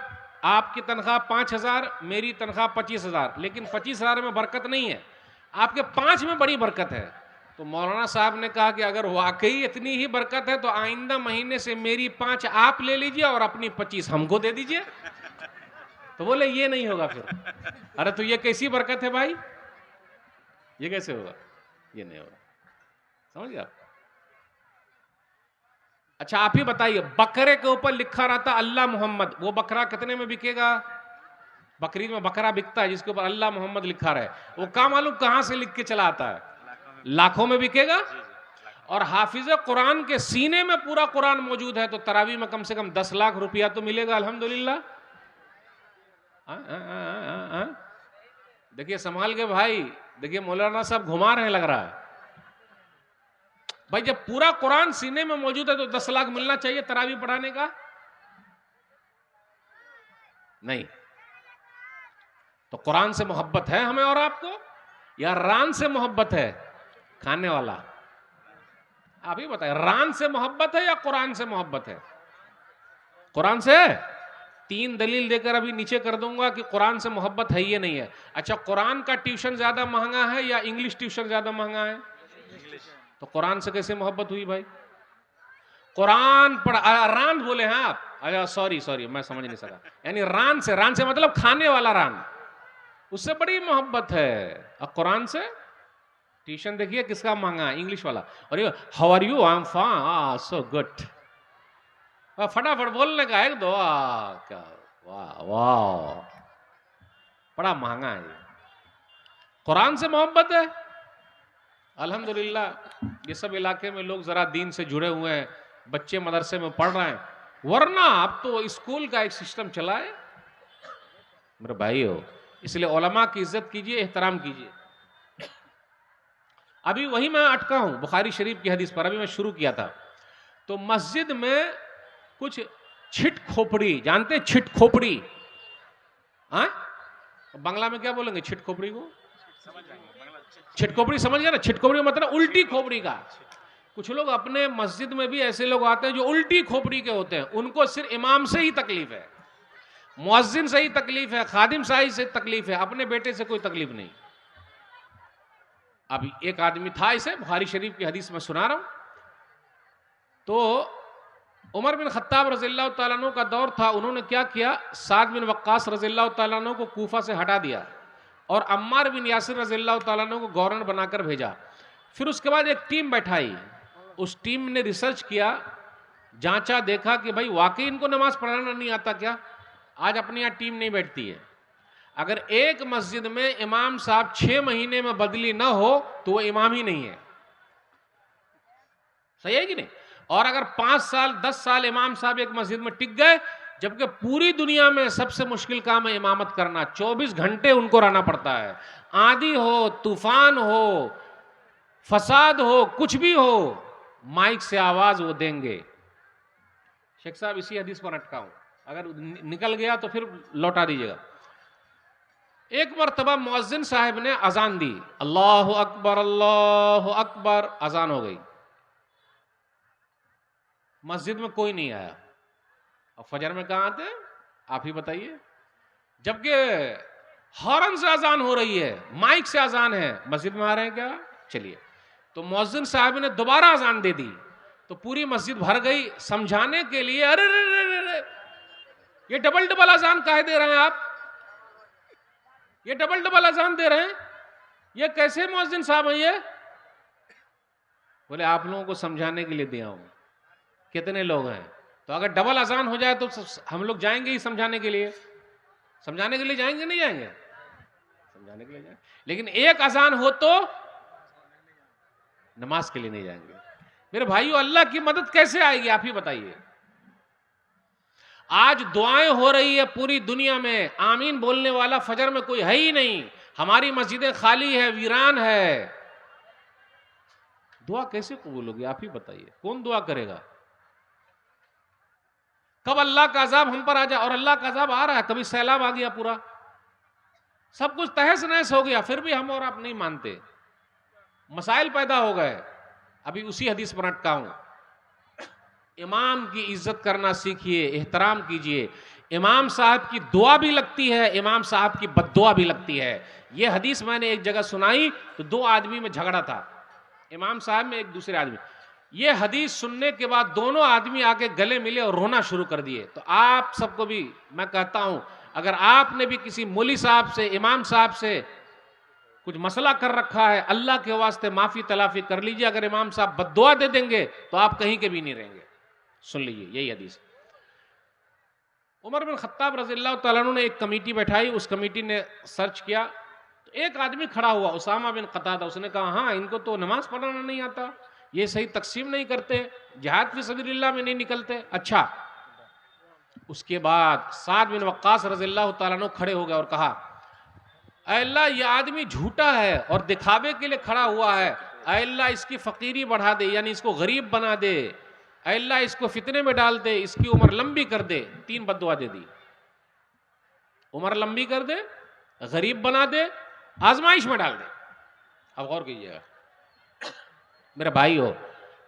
आपकी तनख्वाह 5,000, मेरी तनख्वाह 25,000, लेकिन 25,000 में बरकत नहीं है, आपके 5 में बड़ी बरकत है। तो मौलाना साहब ने कहा कि अगर वाकई इतनी ही बरकत है तो आइंदा महीने से मेरी 5 आप ले लीजिए और अपनी 25 हमको दे दीजिए। तो बोले ये नहीं होगा फिर। अरे तो ये कैसी बरकत है भाई, ये कैसे होगा? ये नहीं होगा, समझ गए आप? अच्छा आप ही बताइए, बकरे के ऊपर लिखा रहता अल्लाह मोहम्मद, वो बकरा कितने में बिकेगा? बकरीद में बकरा बिकता है जिसके ऊपर अल्लाह मोहम्मद लिखा रहे, वो काम मालूम कहां से लिख के चला आता है? लाखों में बिकेगा। और हाफिज कुरान के सीने में पूरा कुरान मौजूद है तो तरावी में कम से कम 10 लाख रुपया तो मिलेगा अल्हम्दुलिल्लाह। देखिए संभाल के भाई, देखिए मौलाना साहब घुमा रहे हैं लग रहा है। भाई जब पूरा कुरान सीने में मौजूद है तो 10 लाख मिलना चाहिए तरावी पढ़ाने का? नहीं। तो कुरान से मोहब्बत है हमें और आपको, या रान से मोहब्बत है खाने वाला? आप ही बताएं, रान से मोहब्बत है या कुरान से मोहब्बत है? कुरान से। 3 दलील देकर अभी नीचे कर दूंगा कि कुरान से मोहब्बत है ये नहीं है। अच्छा कुरान का ट्यूशन ज्यादा महंगा है या इंग्लिश ट्यूशन ज्यादा महंगा है? तो कुरान से कैसे मोहब्बत हुई भाई? कुरान पढ़, रान बोले हैं आप? अच्छा सॉरी मैं समझ नहीं सका। यानी रान से मतलब खाने वाला रान, उससे बड़ी मोहब्बत है। और कुरान से ट्यूशन देखिए किसका महंगा है? इंग्लिश वाला। और ये how are you, I am fine, so good, फटाफट बोलने का एक दो, क्या वाह वाह, बड़ा महंगा है। कुरान से मोहब्बत है अल्हम्दुलिल्लाह। ये सब इलाके में लोग जरा दीन से जुड़े हुए हैं, बच्चे मदरसे में पढ़ रहे हैं, वरना अब तो स्कूल का एक सिस्टम चला है मेरे भाई हो। इसलिए उलमा की इज्जत कीजिए, एहतराम कीजिए। अभी वही मैं अटका हूं बुखारी शरीफ की हदीस पर, अभी मैं शुरू किया था। तो मस्जिद में कुछ छिट खोपड़ी, जानते हैं छिट खोपड़ी? बांग्ला में क्या बोलेंगे छिट खोपड़ी को? छिट खोपड़ी समझ गया ना? छिट खोपड़ी मतलब उल्टी खोपड़ी का। कुछ लोग अपने मस्जिद में भी ऐसे लोग आते हैं जो उल्टी खोपड़ी के होते हैं, उनको सिर्फ इमाम से ही तकलीफ है, मुअज्जिन से ही तकलीफ है, खादिम साहिब से तकलीफ है, अपने बेटे से कोई तकलीफ नहीं। अब एक आदमी था, इसे बुखारी शरीफ की हदीस में सुना रहा हूं। तो उमर बिन खत्ताब रज़ियल्लाहु ताला अन्हु का दौर था, उन्होंने क्या किया, साद बिन वक्कास रज़ियल्लाहु ताला अन्हु को कूफा से हटा दिया और अम्मार बिन यासिर रज़ियल्लाहु ताला अन्हु को गवर्नर बनाकर भेजा। फिर उसके बाद एक टीम बैठाई, उस टीम ने रिसर्च किया, जांचा, देखा कि भाई वाकई इनको नमाज पढ़ाना नहीं आता क्या? आज अपनी यहाँ टीम नहीं बैठती है। अगर एक मस्जिद में इमाम साहब 6 महीने में बदली ना हो तो वो इमाम ही नहीं है। सही है कि नहीं? और अगर 5 साल 10 साल इमाम साहब एक मस्जिद में टिक गए, जबकि पूरी दुनिया में सबसे मुश्किल काम है इमामत करना, 24 घंटे उनको रहना पड़ता है, आंधी हो तूफान हो, फसाद हो, कुछ भी हो, माइक से आवाज वो देंगे। शेख साहब इसी हदीस पर अटका हूं, अगर निकल गया तो फिर लौटा दीजिएगा। एक मर्तबा मुअज्जिन साहब ने अजान दी, अल्लाहु अकबर, अजान हो गई। मस्जिद में कोई नहीं आया। अब फजर में कहां आते, आप ही बताइए। जबकि हॉर्न से अजान हो रही है, माइक से अजान है, मस्जिद में आ रहे हैं क्या? चलिए, तो मुअज्जिन साहब ने दोबारा अजान दे दी, तो पूरी मस्जिद भर गई। समझाने के लिए, अरे रे रे रे रे, ये डबल डबल अजान काहे दे रहे हैं आप? ये डबल डबल अजान दे रहे हैं, ये कैसे मुअज्जिन साहब हैं ये? बोले आप लोगों को समझाने के लिए दिया हूं। कितने लोग हैं? तो अगर डबल अजान हो जाए तो हम लोग जाएंगे ही समझाने के लिए। समझाने के लिए जाएंगे, नहीं जाएंगे? समझाने के लिए जाएंगे। लेकिन एक अजान हो तो नमाज के लिए नहीं जाएंगे। मेरे भाइयों, अल्लाह की मदद कैसे आएगी, आप ही बताइए। आज दुआएं हो रही है पूरी दुनिया में, आमीन बोलने वाला फजर में कोई है ही नहीं। हमारी मस्जिदें खाली है, वीरान है। दुआ कैसे कबूल होगी, आप ही बताइए। कौन दुआ करेगा? कब अल्लाह का अजाब हम पर आ जाए, और अल्लाह का अजाब आ रहा है। कभी सैलाब आ गया, पूरा सब कुछ तहस नहस हो गया, फिर भी हम और आप नहीं मानते। मसाइल पैदा हो गए। अभी उसी हदीस पर अटका हूं। इमाम की इज्जत करना सीखिए, एहतराम कीजिए। इमाम साहब की दुआ भी लगती है, इमाम साहब की बद्दुआ भी लगती है। यह हदीस मैंने एक जगह सुनाई तो दो आदमी में झगड़ा था, इमाम साहब में एक दूसरे आदमी। ये हदीस सुनने के बाद दोनों आदमी आके गले मिले और रोना शुरू कर दिए। तो आप सबको भी मैं कहता हूं, अगर आपने भी किसी मौलवी साहब से, इमाम साहब से कुछ मसला कर रखा है, अल्लाह के वास्ते माफी तलाफी कर लीजिए। अगर इमाम साहब बद्दुआ दे देंगे तो आप कहीं के भी नहीं रहेंगे। सुन लीजिए यही हदीस। उमर बिन खत्ताब रज़ियल्लाहु तआला अन्हु ने एक कमेटी बैठाई, उस कमेटी ने सर्च किया तो एक आदमी खड़ा हुआ, उसामा बिन कतादा। उसने कहा, हाँ, इनको तो नमाज पढ़ना नहीं आता, ये सही तकसीम नहीं करते, जिहाद फी सबीलिल्लाह में नहीं निकलते। अच्छा, उसके बाद साद बिन वक्कास रज़ियल्लाहु तआला अन्हु खड़े हो गए और कहा, अल्लाह ये आदमी झूठा है और दिखावे के लिए खड़ा हुआ है। अल्लाह इसकी फकीरी बढ़ा दे, यानी इसको गरीब बना दे। अल्लाह इसको फितने में डाल दे, इसकी उम्र लंबी कर दे। तीन बद्दुआ दे दी, उम्र लंबी कर दे, गरीब बना दे, आजमाइश में डाल दे। अब गौर कीजिएगा मेरे भाई हो,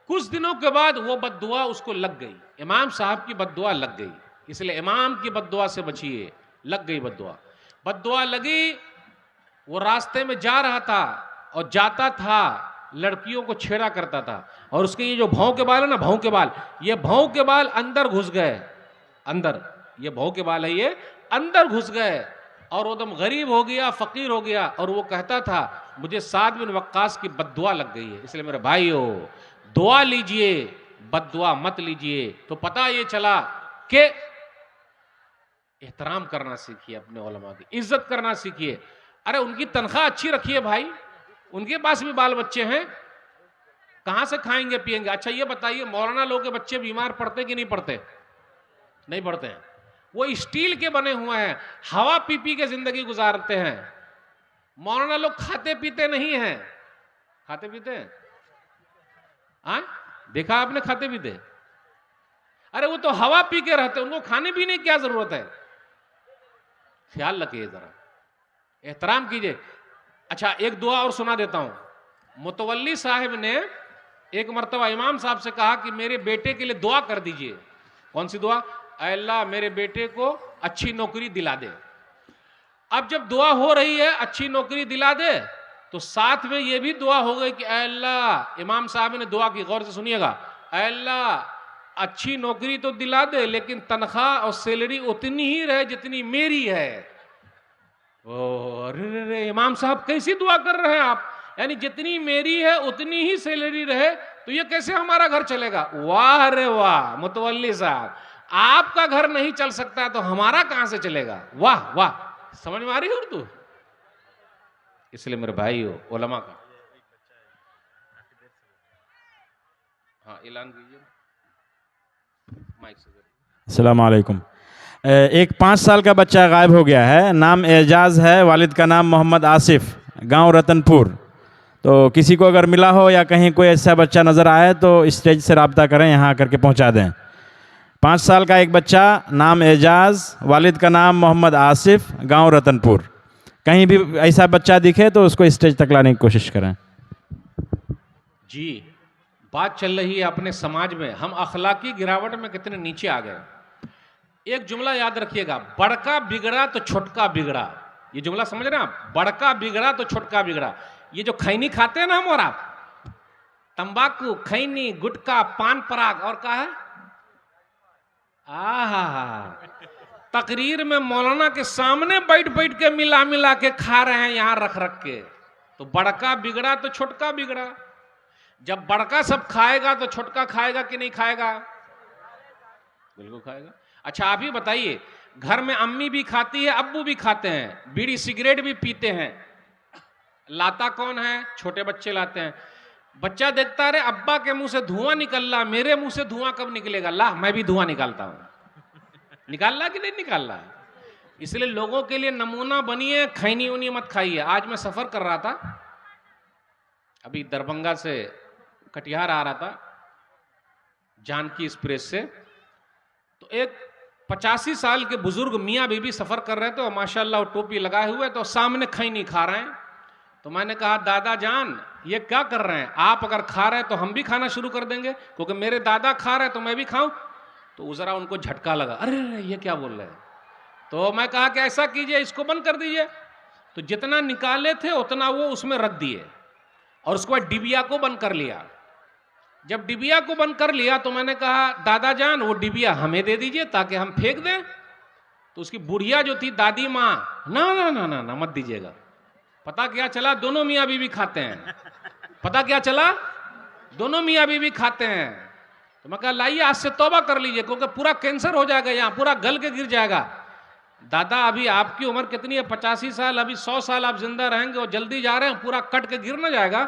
कुछ दिनों के बाद वो बद्दुआ उसको लग गई, इमाम साहब की बद्दुआ लग गई। इसलिए इमाम की बद्दुआ से बचिए। लग गई बद्दुआ, बद्दुआ लगी। वो रास्ते में जा रहा था और जाता था, लड़कियों को छेड़ा करता था, और उसके ये जो भौं के बाल है ना, भौं के बाल, ये भौं के बाल अंदर घुस गए। अंदर ये भौं के बाल है, ये अंदर घुस गए और वो एकदम गरीब हो गया, फकीर हो गया। और वो कहता था, मुझे साद बिन वक्कास की बद्दुआ लग गई है। इसलिए मेरे भाइयों, दुआ लीजिए, बद्दुआ मत लीजिए। तो पता ये चला कि एहतराम करना सीखिए, अपने उलमा की इज्जत करना सीखिए। अरे उनकी तनख्वाह अच्छी रखिए भाई, उनके पास भी बाल बच्चे हैं, कहां से खाएंगे पिएंगे। अच्छा ये बताइए, मौलाना लोग के बच्चे बीमार पड़ते कि नहीं पड़ते? नहीं पड़ते हैं। वो स्टील के बने हुए हैं, हवा पी पी के जिंदगी गुजारते हैं। मौलाना लोग खाते पीते नहीं हैं। खाते पीते हैं? देखा आपने खाते पीते? अरे वो तो हवा पी के रहते, उनको खाने पीने की क्या जरूरत है? ख्याल रखिए, जरा एहतराम कीजिए। अच्छा, एक दुआ और सुना देता हूं। मुतवल्ली साहब ने एक मर्तबा इमाम साहब से कहा कि मेरे बेटे के लिए दुआ कर दीजिए। कौन सी दुआ? अल्लाह मेरे बेटे को अच्छी नौकरी दिला दे। अब जब दुआ हो रही है अच्छी नौकरी दिला दे, तो साथ में ये भी दुआ हो गई कि अल्लाह, इमाम साहब ने दुआ की, गौर से सुनिएगा, अल्लाह अच्छी नौकरी तो दिला दे, लेकिन तनख्वाह और सैलरी उतनी ही रहे जितनी मेरी है। अरे इमाम साहब कैसी दुआ कर रहे हैं आप? यानी जितनी मेरी है उतनी ही सैलरी रहे, तो ये कैसे हमारा घर चलेगा? वाह रे वाह मुतवल्ली साहब, आपका घर नहीं चल सकता तो हमारा कहां से चलेगा? वाह वाह, समझ में आ रही है उर्दू? इसलिए मेरे भाई हो, उलमा का हाँ ऐलान कीजिए माइक से। अस्सलाम वालेकुम। एक 5 साल का बच्चा गायब हो गया है, नाम एजाज है, वालिद का नाम मोहम्मद आसिफ, गांव रतनपुर। तो किसी को अगर मिला हो या कहीं कोई ऐसा बच्चा नज़र आए तो स्टेज से रब्ता करें, यहाँ आकर के पहुँचा दें। 5 साल का एक बच्चा, नाम एजाज, वालिद का नाम मोहम्मद आसिफ, गांव रतनपुर। कहीं भी ऐसा बच्चा दिखे तो उसको स्टेज तक लाने की कोशिश करें। जी, बात चल रही है अपने समाज में हम अखलाकी गिरावट में कितने नीचे आ गए। एक जुमला याद रखिएगा, बड़का बिगड़ा तो छोटका बिगड़ा। ये जुमला समझ रहे हैं आप? बड़का बिगड़ा तो छोटका बिगड़ा। ये जो खैनी खाते हैं ना हम और आप, तंबाकू, खैनी, गुटखा, पान पराग और क्या है, आहा, तकरीर में मौलाना के सामने बैठ बैठ के मिला मिला के खा रहे हैं यहां रख रख के। तो बड़का बिगड़ा तो छोटका बिगड़ा। जब बड़का सब खाएगा तो छोटका खाएगा कि नहीं खाएगा? बिल्कुल खाएगा। अच्छा आप ही बताइए, घर में अम्मी भी खाती है, अब्बू भी खाते हैं, बीड़ी सिगरेट भी पीते हैं, लाता कौन है? छोटे बच्चे लाते हैं। बच्चा देखता है अब्बा के मुंह से धुआं निकल रहा, मेरे मुंह से धुआं कब निकलेगा? ला मैं भी धुआं निकालता हूं। निकाल रहा कि नहीं निकाल रहा? इसलिए लोगों के लिए नमूना बनिए, खैनी उनी मत खाइए। आज मैं सफर कर रहा था, अभी दरभंगा से कटिहार आ रहा था जानकी एक्सप्रेस से, तो एक 85 साल के बुजुर्ग मियाँ बीबी सफर कर रहे थे और माशाल्लाह टोपी लगाए हुए, तो सामने खैनी खा रहे हैं। तो मैंने कहा दादा जान ये क्या कर रहे हैं? आप अगर खा रहे हैं तो हम भी खाना शुरू कर देंगे, क्योंकि मेरे दादा खा रहे हैं तो मैं भी खाऊं। तो जरा उनको झटका लगा, अरे ये क्या बोल रहे हैं? तो मैं कहा कि ऐसा कीजिए, इसको बंद कर दीजिए। तो जितना निकाले थे उतना वो उसमें रख दिए और उसके बाद डिबिया को बंद कर लिया। जब डिबिया को बंद कर लिया तो मैंने कहा दादा जान वो डिबिया हमें दे दीजिए ताकि हम फेंक दें। तो उसकी बुढ़िया जो थी दादी माँ, ना ना ना ना ना मत दीजिएगा। पता क्या चला? दोनों मियाँ बीवी खाते हैं। पता क्या चला? दोनों मियाँ बीवी खाते हैं। तो मैं कहा लाइए आज से तौबा कर लीजिए, क्योंकि पूरा कैंसर हो जाएगा, यहाँ पूरा गल के गिर जाएगा। दादा अभी आपकी उम्र कितनी है? 85 साल, अभी 100 साल आप जिंदा रहेंगे और जल्दी जा रहे हैं, पूरा कट के गिर ना जाएगा।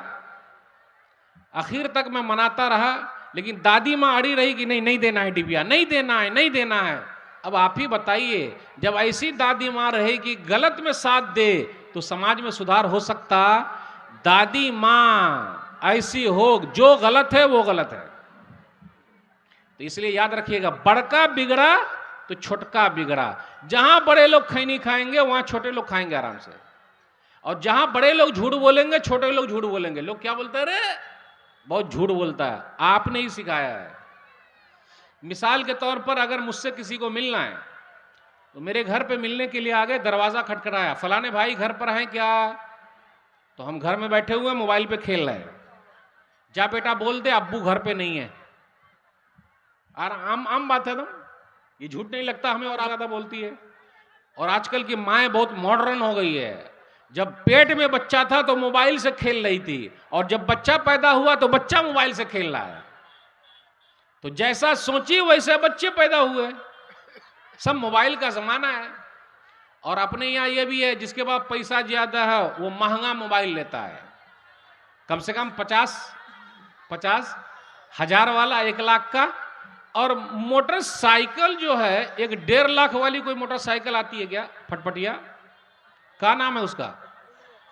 आखिर तक मैं मनाता रहा, लेकिन दादी माँ अड़ी रही कि नहीं नहीं देना है डिबिया, नहीं देना है, नहीं देना है। अब आप ही बताइए, जब ऐसी दादी माँ रहे कि गलत में साथ दे तो समाज में सुधार हो सकता? दादी माँ ऐसी हो, जो गलत है वो गलत है। तो इसलिए याद रखिएगा, बड़का बिगड़ा तो छोटका बिगड़ा। जहां बड़े लोग खैनी खाएंगे वहां छोटे लोग खाएंगे आराम से, और जहां बड़े लोग झूठ बोलेंगे छोटे लोग झूठ बोलेंगे। लोग क्या बोलते हैं? रे बहुत झूठ बोलता है। आपने ही सिखाया है। मिसाल के तौर पर अगर मुझसे किसी को मिलना है तो मेरे घर पे मिलने के लिए आ गए, दरवाजा खटखटाया, फलाने भाई घर पर हैं क्या? तो हम घर में बैठे हुए मोबाइल पे खेल रहे हैं। जा बेटा बोल दे अब्बू घर पे नहीं है। और आम बात है ना, ये झूठ नहीं लगता हमें, और ज्यादा बोलती है। और आजकल की माएँ बहुत मॉडर्न हो गई है। जब पेट में बच्चा था तो मोबाइल से खेल रही थी, और जब बच्चा पैदा हुआ तो बच्चा मोबाइल से खेल रहा है। तो जैसा सोची वैसे बच्चे पैदा हुए। सब मोबाइल का जमाना है। और अपने यहाँ ये भी है, जिसके पास पैसा ज्यादा है वो महंगा मोबाइल लेता है। कम से कम 50 हजार वाला 1 लाख का। और मोटरसाइकिल जो है, एक 1.5 लाख वाली कोई मोटरसाइकिल आती है क्या, फटफटिया, क्या नाम है उसका?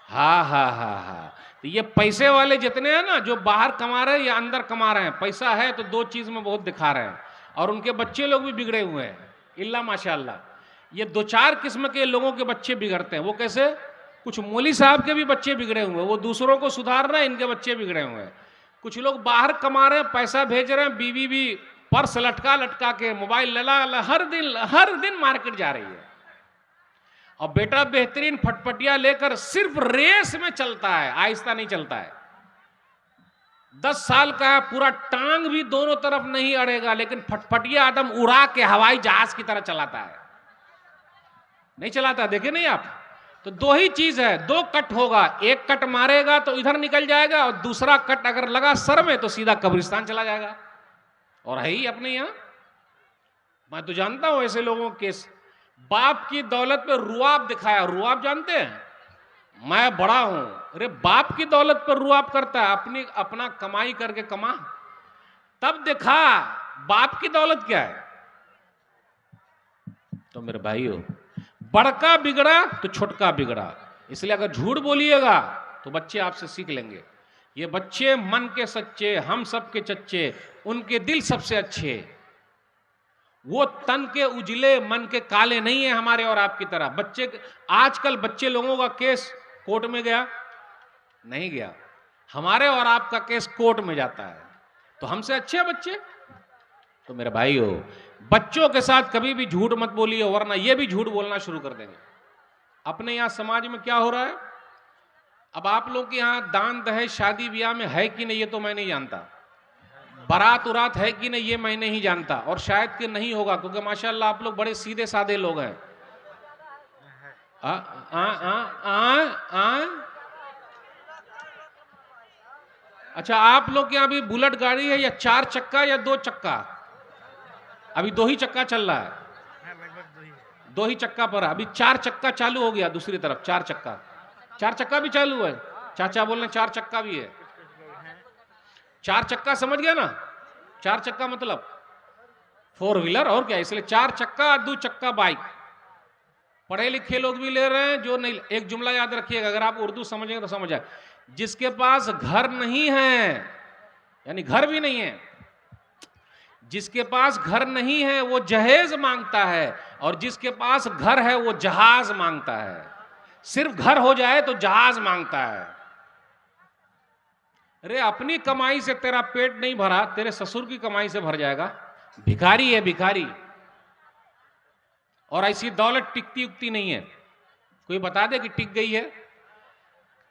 हाँ हाँ हाँ हाँ। तो ये पैसे वाले जितने हैं ना, जो बाहर कमा रहे हैं या अंदर कमा रहे हैं, पैसा है तो 2 चीज में बहुत दिखा रहे हैं। और उनके बच्चे लोग भी बिगड़े हुए हैं, इल्ला माशाल्लाह। ये 2-4 किस्म के लोगों के बच्चे बिगड़ते हैं। वो कैसे? कुछ मौली साहब के भी बच्चे बिगड़े हुए हैं, वो दूसरों को सुधार रहे हैं, इनके बच्चे बिगड़े हुए हैं। कुछ लोग बाहर कमा रहे हैं, पैसा भेज रहे हैं, बीवी भी पर्स लटका लटका के, मोबाइल लला, हर दिन मार्केट जा रही है। और बेटा बेहतरीन फटफटिया लेकर सिर्फ रेस में चलता है, आहिस्ता नहीं चलता है। 10 साल का है, पूरा टांग भी दोनों तरफ नहीं अड़ेगा, लेकिन फटफटिया आदम उड़ा के हवाई जहाज की तरह चलाता है। नहीं चलाता, देखे नहीं आप? तो 2 ही चीज है, 2 कट होगा। एक कट मारेगा तो इधर निकल जाएगा, और दूसरा कट अगर लगा सर में तो सीधा कब्रिस्तान चला जाएगा। और है ही अपने यहां, मैं तो जानता हूं ऐसे लोगों के। बाप की दौलत पे रुआब दिखाया। रुआब जानते हैं? मैं बड़ा हूं, अरे बाप की दौलत पर रुआब करता है। अपना कमाई करके कमा, तब देखा बाप की दौलत क्या है। तो मेरे भाइयों, बड़का बिगड़ा तो छोटका बिगड़ा। इसलिए अगर झूठ बोलिएगा तो बच्चे आपसे सीख लेंगे। ये बच्चे मन के सच्चे, हम सबके चच्चे, उनके दिल सबसे अच्छे। वो तन के उजले मन के काले नहीं है हमारे और आपकी तरह। बच्चे, आजकल बच्चे लोगों का केस कोर्ट में गया नहीं गया, हमारे और आपका केस कोर्ट में जाता है, तो हमसे अच्छे हैं बच्चे। तो मेरे भाइयों, बच्चों के साथ कभी भी झूठ मत बोलिए, वरना ये भी झूठ बोलना शुरू कर देंगे। अपने यहां समाज में क्या हो रहा है, अब आप लोग के यहां दान दहेज शादी ब्याह में है कि नहीं ये तो मैं नहीं जानता, बारात उरात है कि नहीं ये मैं नहीं जानता, और शायद कि नहीं होगा, क्योंकि माशाल्लाह आप लोग बड़े सीधे साधे लोग हैं। अच्छा, आप लोग के यहाँ अभी बुलेट गाड़ी है या 4 चक्का या 2 चक्का? अभी 2 ही चक्का चल रहा है, 2 ही चक्का पर। अभी 4 चक्का चालू हो गया दूसरी तरफ, 4 चक्का, 4 चक्का भी चालू है। चाचा बोल रहे 4 चक्का भी है। 4 चक्का समझ गया ना, 4 चक्का मतलब 4 व्हीलर और क्या, इसलिए 4 चक्का 2 चक्का बाइक। पढ़े लिखे लोग भी ले रहे हैं, जो नहीं। एक जुमला याद रखिएगा, अगर आप उर्दू समझेंगे तो समझ आए। जिसके पास घर नहीं है, यानी घर भी नहीं है, जिसके पास घर नहीं है वो जहेज मांगता है, और जिसके पास घर है वो जहाज मांगता है। सिर्फ घर हो जाए तो जहाज मांगता है। अरे अपनी कमाई से तेरा पेट नहीं भरा, तेरे ससुर की कमाई से भर जाएगा। भिखारी है भिखारी। और ऐसी दौलत टिकती उकती नहीं है, कोई बता दे कि टिक गई है।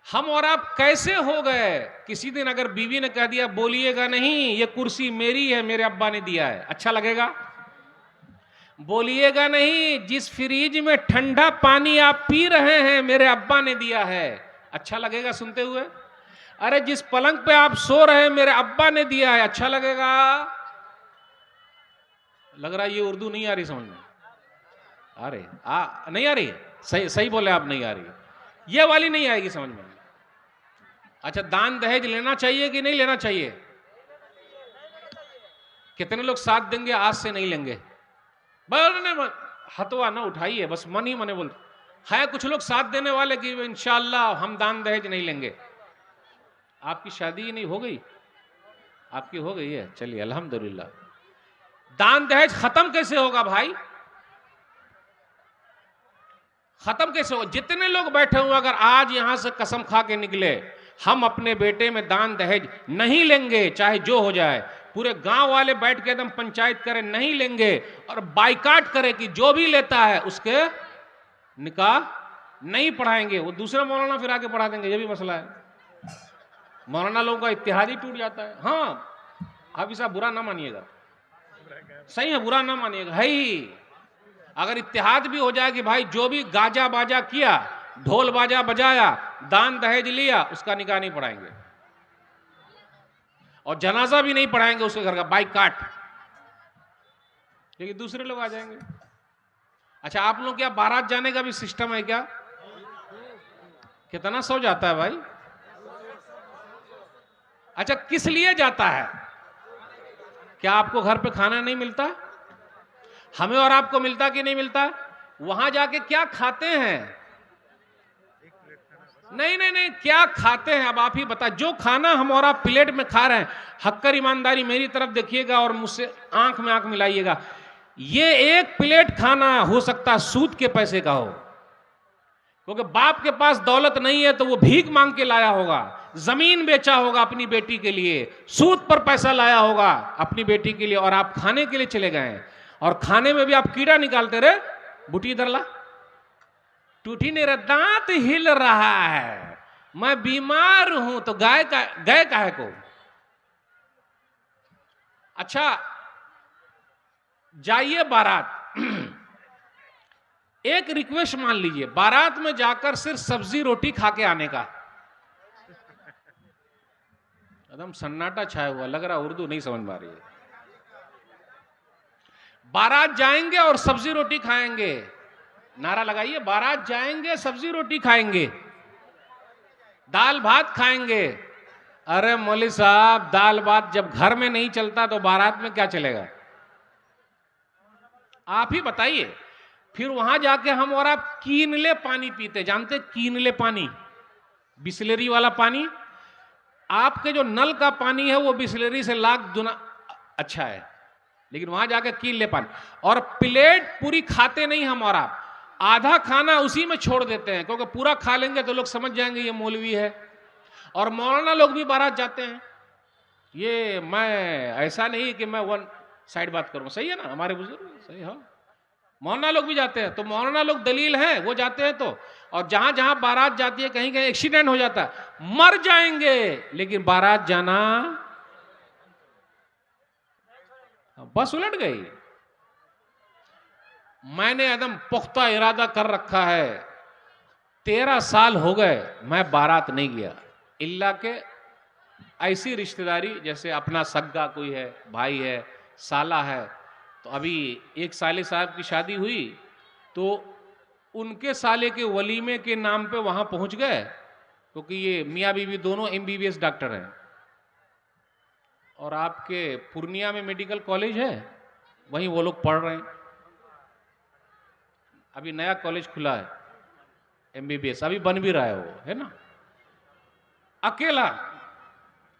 हम और आप कैसे हो गए, किसी दिन अगर बीवी ने कह दिया बोलिएगा नहीं, ये कुर्सी मेरी है, मेरे अब्बा ने दिया है, अच्छा लगेगा? बोलिएगा नहीं, जिस फ्रिज में ठंडा पानी आप पी रहे हैं मेरे अब्बा ने दिया है, अच्छा लगेगा सुनते हुए? अरे जिस पलंग पे आप सो रहे हैं मेरे अब्बा ने दिया है, अच्छा लगेगा? लग रहा है ये उर्दू नहीं आ रही समझ में। अरे नहीं आ रही, सही सही बोले आप, नहीं आ रही, ये वाली नहीं आएगी समझ में। अच्छा, दान दहेज लेना चाहिए कि नहीं लेना चाहिए? कितने लोग साथ देंगे आज से नहीं लेंगे? हथवा ना उठाइए, बस मन ही मने बोल है। कुछ लोग साथ देने वाले कि इंशाअल्लाह हम दान दहेज नहीं लेंगे। आपकी शादी ही नहीं हो गई? आपकी हो गई है, चलिए अल्हम्दुलिल्लाह। दान दहेज खत्म कैसे होगा भाई? खत्म कैसे होगा? जितने लोग बैठे हुए, अगर आज यहां से कसम खा के निकले हम अपने बेटे में दान दहेज नहीं लेंगे, चाहे जो हो जाए, पूरे गांव वाले बैठ के एकदम पंचायत करें नहीं लेंगे, और बाइकाट करें कि जो भी लेता है उसके निकाह नहीं पढ़ाएंगे, वो दूसरे मौलाना फिर आके पढ़ा देंगे, ये भी मसला है। मौलाना लोगों का इत्तेहाद ही टूट जाता है। हाँ, आप इसे बुरा ना मानिएगा, सही है, बुरा ना मानिएगा, है ही। अगर इत्तेहाद भी हो जाए कि भाई जो भी गाजा बाजा किया, ढोल बाजा बजाया, दान दहेज लिया, उसका निकाह नहीं पढ़ाएंगे, और जनाजा भी नहीं पढ़ाएंगे उसके घर का, बाइक काट, क्योंकि दूसरे लोग आ जाएंगे। अच्छा, आप लोग क्या बारात जाने का भी सिस्टम है क्या? कितना सौ जाता है भाई? अच्छा, किस लिए जाता है? क्या आपको घर पे खाना नहीं मिलता? हमें और आपको मिलता कि नहीं मिलता? वहां जाके क्या खाते हैं? नहीं नहीं नहीं, क्या खाते हैं अब आप ही बता। जो खाना हम और आप प्लेट में खा रहे हैं, हक्कर ईमानदारी मेरी तरफ देखिएगा और मुझसे आंख में आंख मिलाइएगा, ये एक प्लेट खाना हो सकता सूद के पैसे का हो, क्योंकि बाप के पास दौलत नहीं है तो वो भीख मांग के लाया होगा, जमीन बेचा होगा अपनी बेटी के लिए, सूद पर पैसा लाया होगा अपनी बेटी के लिए, और आप खाने के लिए चले गए, और खाने में भी आप कीड़ा निकालते रहे। बुटी इधर ला, टूटी मेरा दांत हिल रहा है, मैं बीमार हूं, तो गए काहे को? अच्छा, जाइए बारात, एक रिक्वेस्ट मान लीजिए, बारात में जाकर सिर्फ सब्जी रोटी खा के आने का। एकदम सन्नाटा छाया हुआ, लग रहा उर्दू नहीं समझ में आ रही है। बारात जाएंगे और सब्जी रोटी खाएंगे, नारा लगाइए, बारात जाएंगे सब्जी रोटी खाएंगे, दाल भात खाएंगे। अरे मौलवी साहब, दाल भात जब घर में नहीं चलता तो बारात में क्या चलेगा? आप ही बताइए। फिर वहां जाके हम और आप कीनले पानी पीते, जानते कीनले पानी, बिस्लेरी वाला पानी। आपके जो नल का पानी है वो बिस्लरी से लाख गुना अच्छा है, लेकिन वहां जाकर कील ले पानी। और प्लेट पूरी खाते नहीं हम, और आप आधा खाना उसी में छोड़ देते हैं, क्योंकि पूरा खा लेंगे तो लोग समझ जाएंगे ये मौलवी है। और मौलाना लोग भी बारात जाते हैं। ये मैं ऐसा नहीं कि मैं वन साइड बात करूं, सही है ना, हमारे बुजुर्ग सही। हाँ, मौलाना लोग भी जाते हैं, तो मौलाना लोग दलील हैं, वो जाते हैं तो। और जहां जहां बारात जाती है कहीं कहीं एक्सीडेंट हो जाता है, मर जाएंगे लेकिन बारात जाना, बस उलट गई। मैंने एकदम पुख्ता इरादा कर रखा है, 13 साल हो गए मैं बारात नहीं गया, इल्ला के ऐसी रिश्तेदारी जैसे अपना सग्गा कोई है, भाई है, साला है। तो अभी एक साले साहब की शादी हुई तो उनके साले के वलीमे के नाम पे वहां पहुंच गए, क्योंकि ये मियाँ बीवी दोनों MBBS डॉक्टर हैं। और आपके पूर्णिया में मेडिकल कॉलेज है, वहीं वो लोग पढ़ रहे हैं। अभी नया कॉलेज खुला है MBBS, अभी बन भी रहा है वो, है ना। अकेला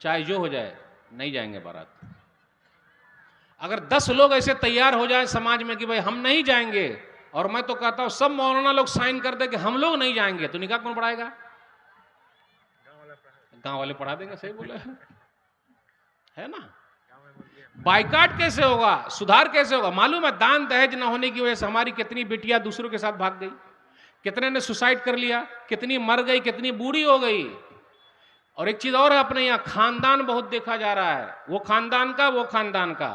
चाहे जो हो जाए नहीं जाएंगे बारात। अगर 10 लोग ऐसे तैयार हो जाए समाज में कि भाई हम नहीं जाएंगे, और मैं तो कहता हूं सब मौलाना लोग साइन कर दे कि हम लोग नहीं जाएंगे, तो निकाह कौन पढ़ाएगा? गांव वाले पढ़ा देंगे, सही बोले है ना। बाइकाट कैसे होगा, सुधार कैसे होगा? मालूम है दान दहेज न होने की वजह से हमारी कितनी बेटियां दूसरों के साथ भाग गई, कितने ने सुसाइड कर लिया, कितनी मर गई, कितनी बूढ़ी हो गई। और एक चीज और है, अपने यहाँ खानदान बहुत देखा जा रहा है, वो खानदान का वो खानदान का,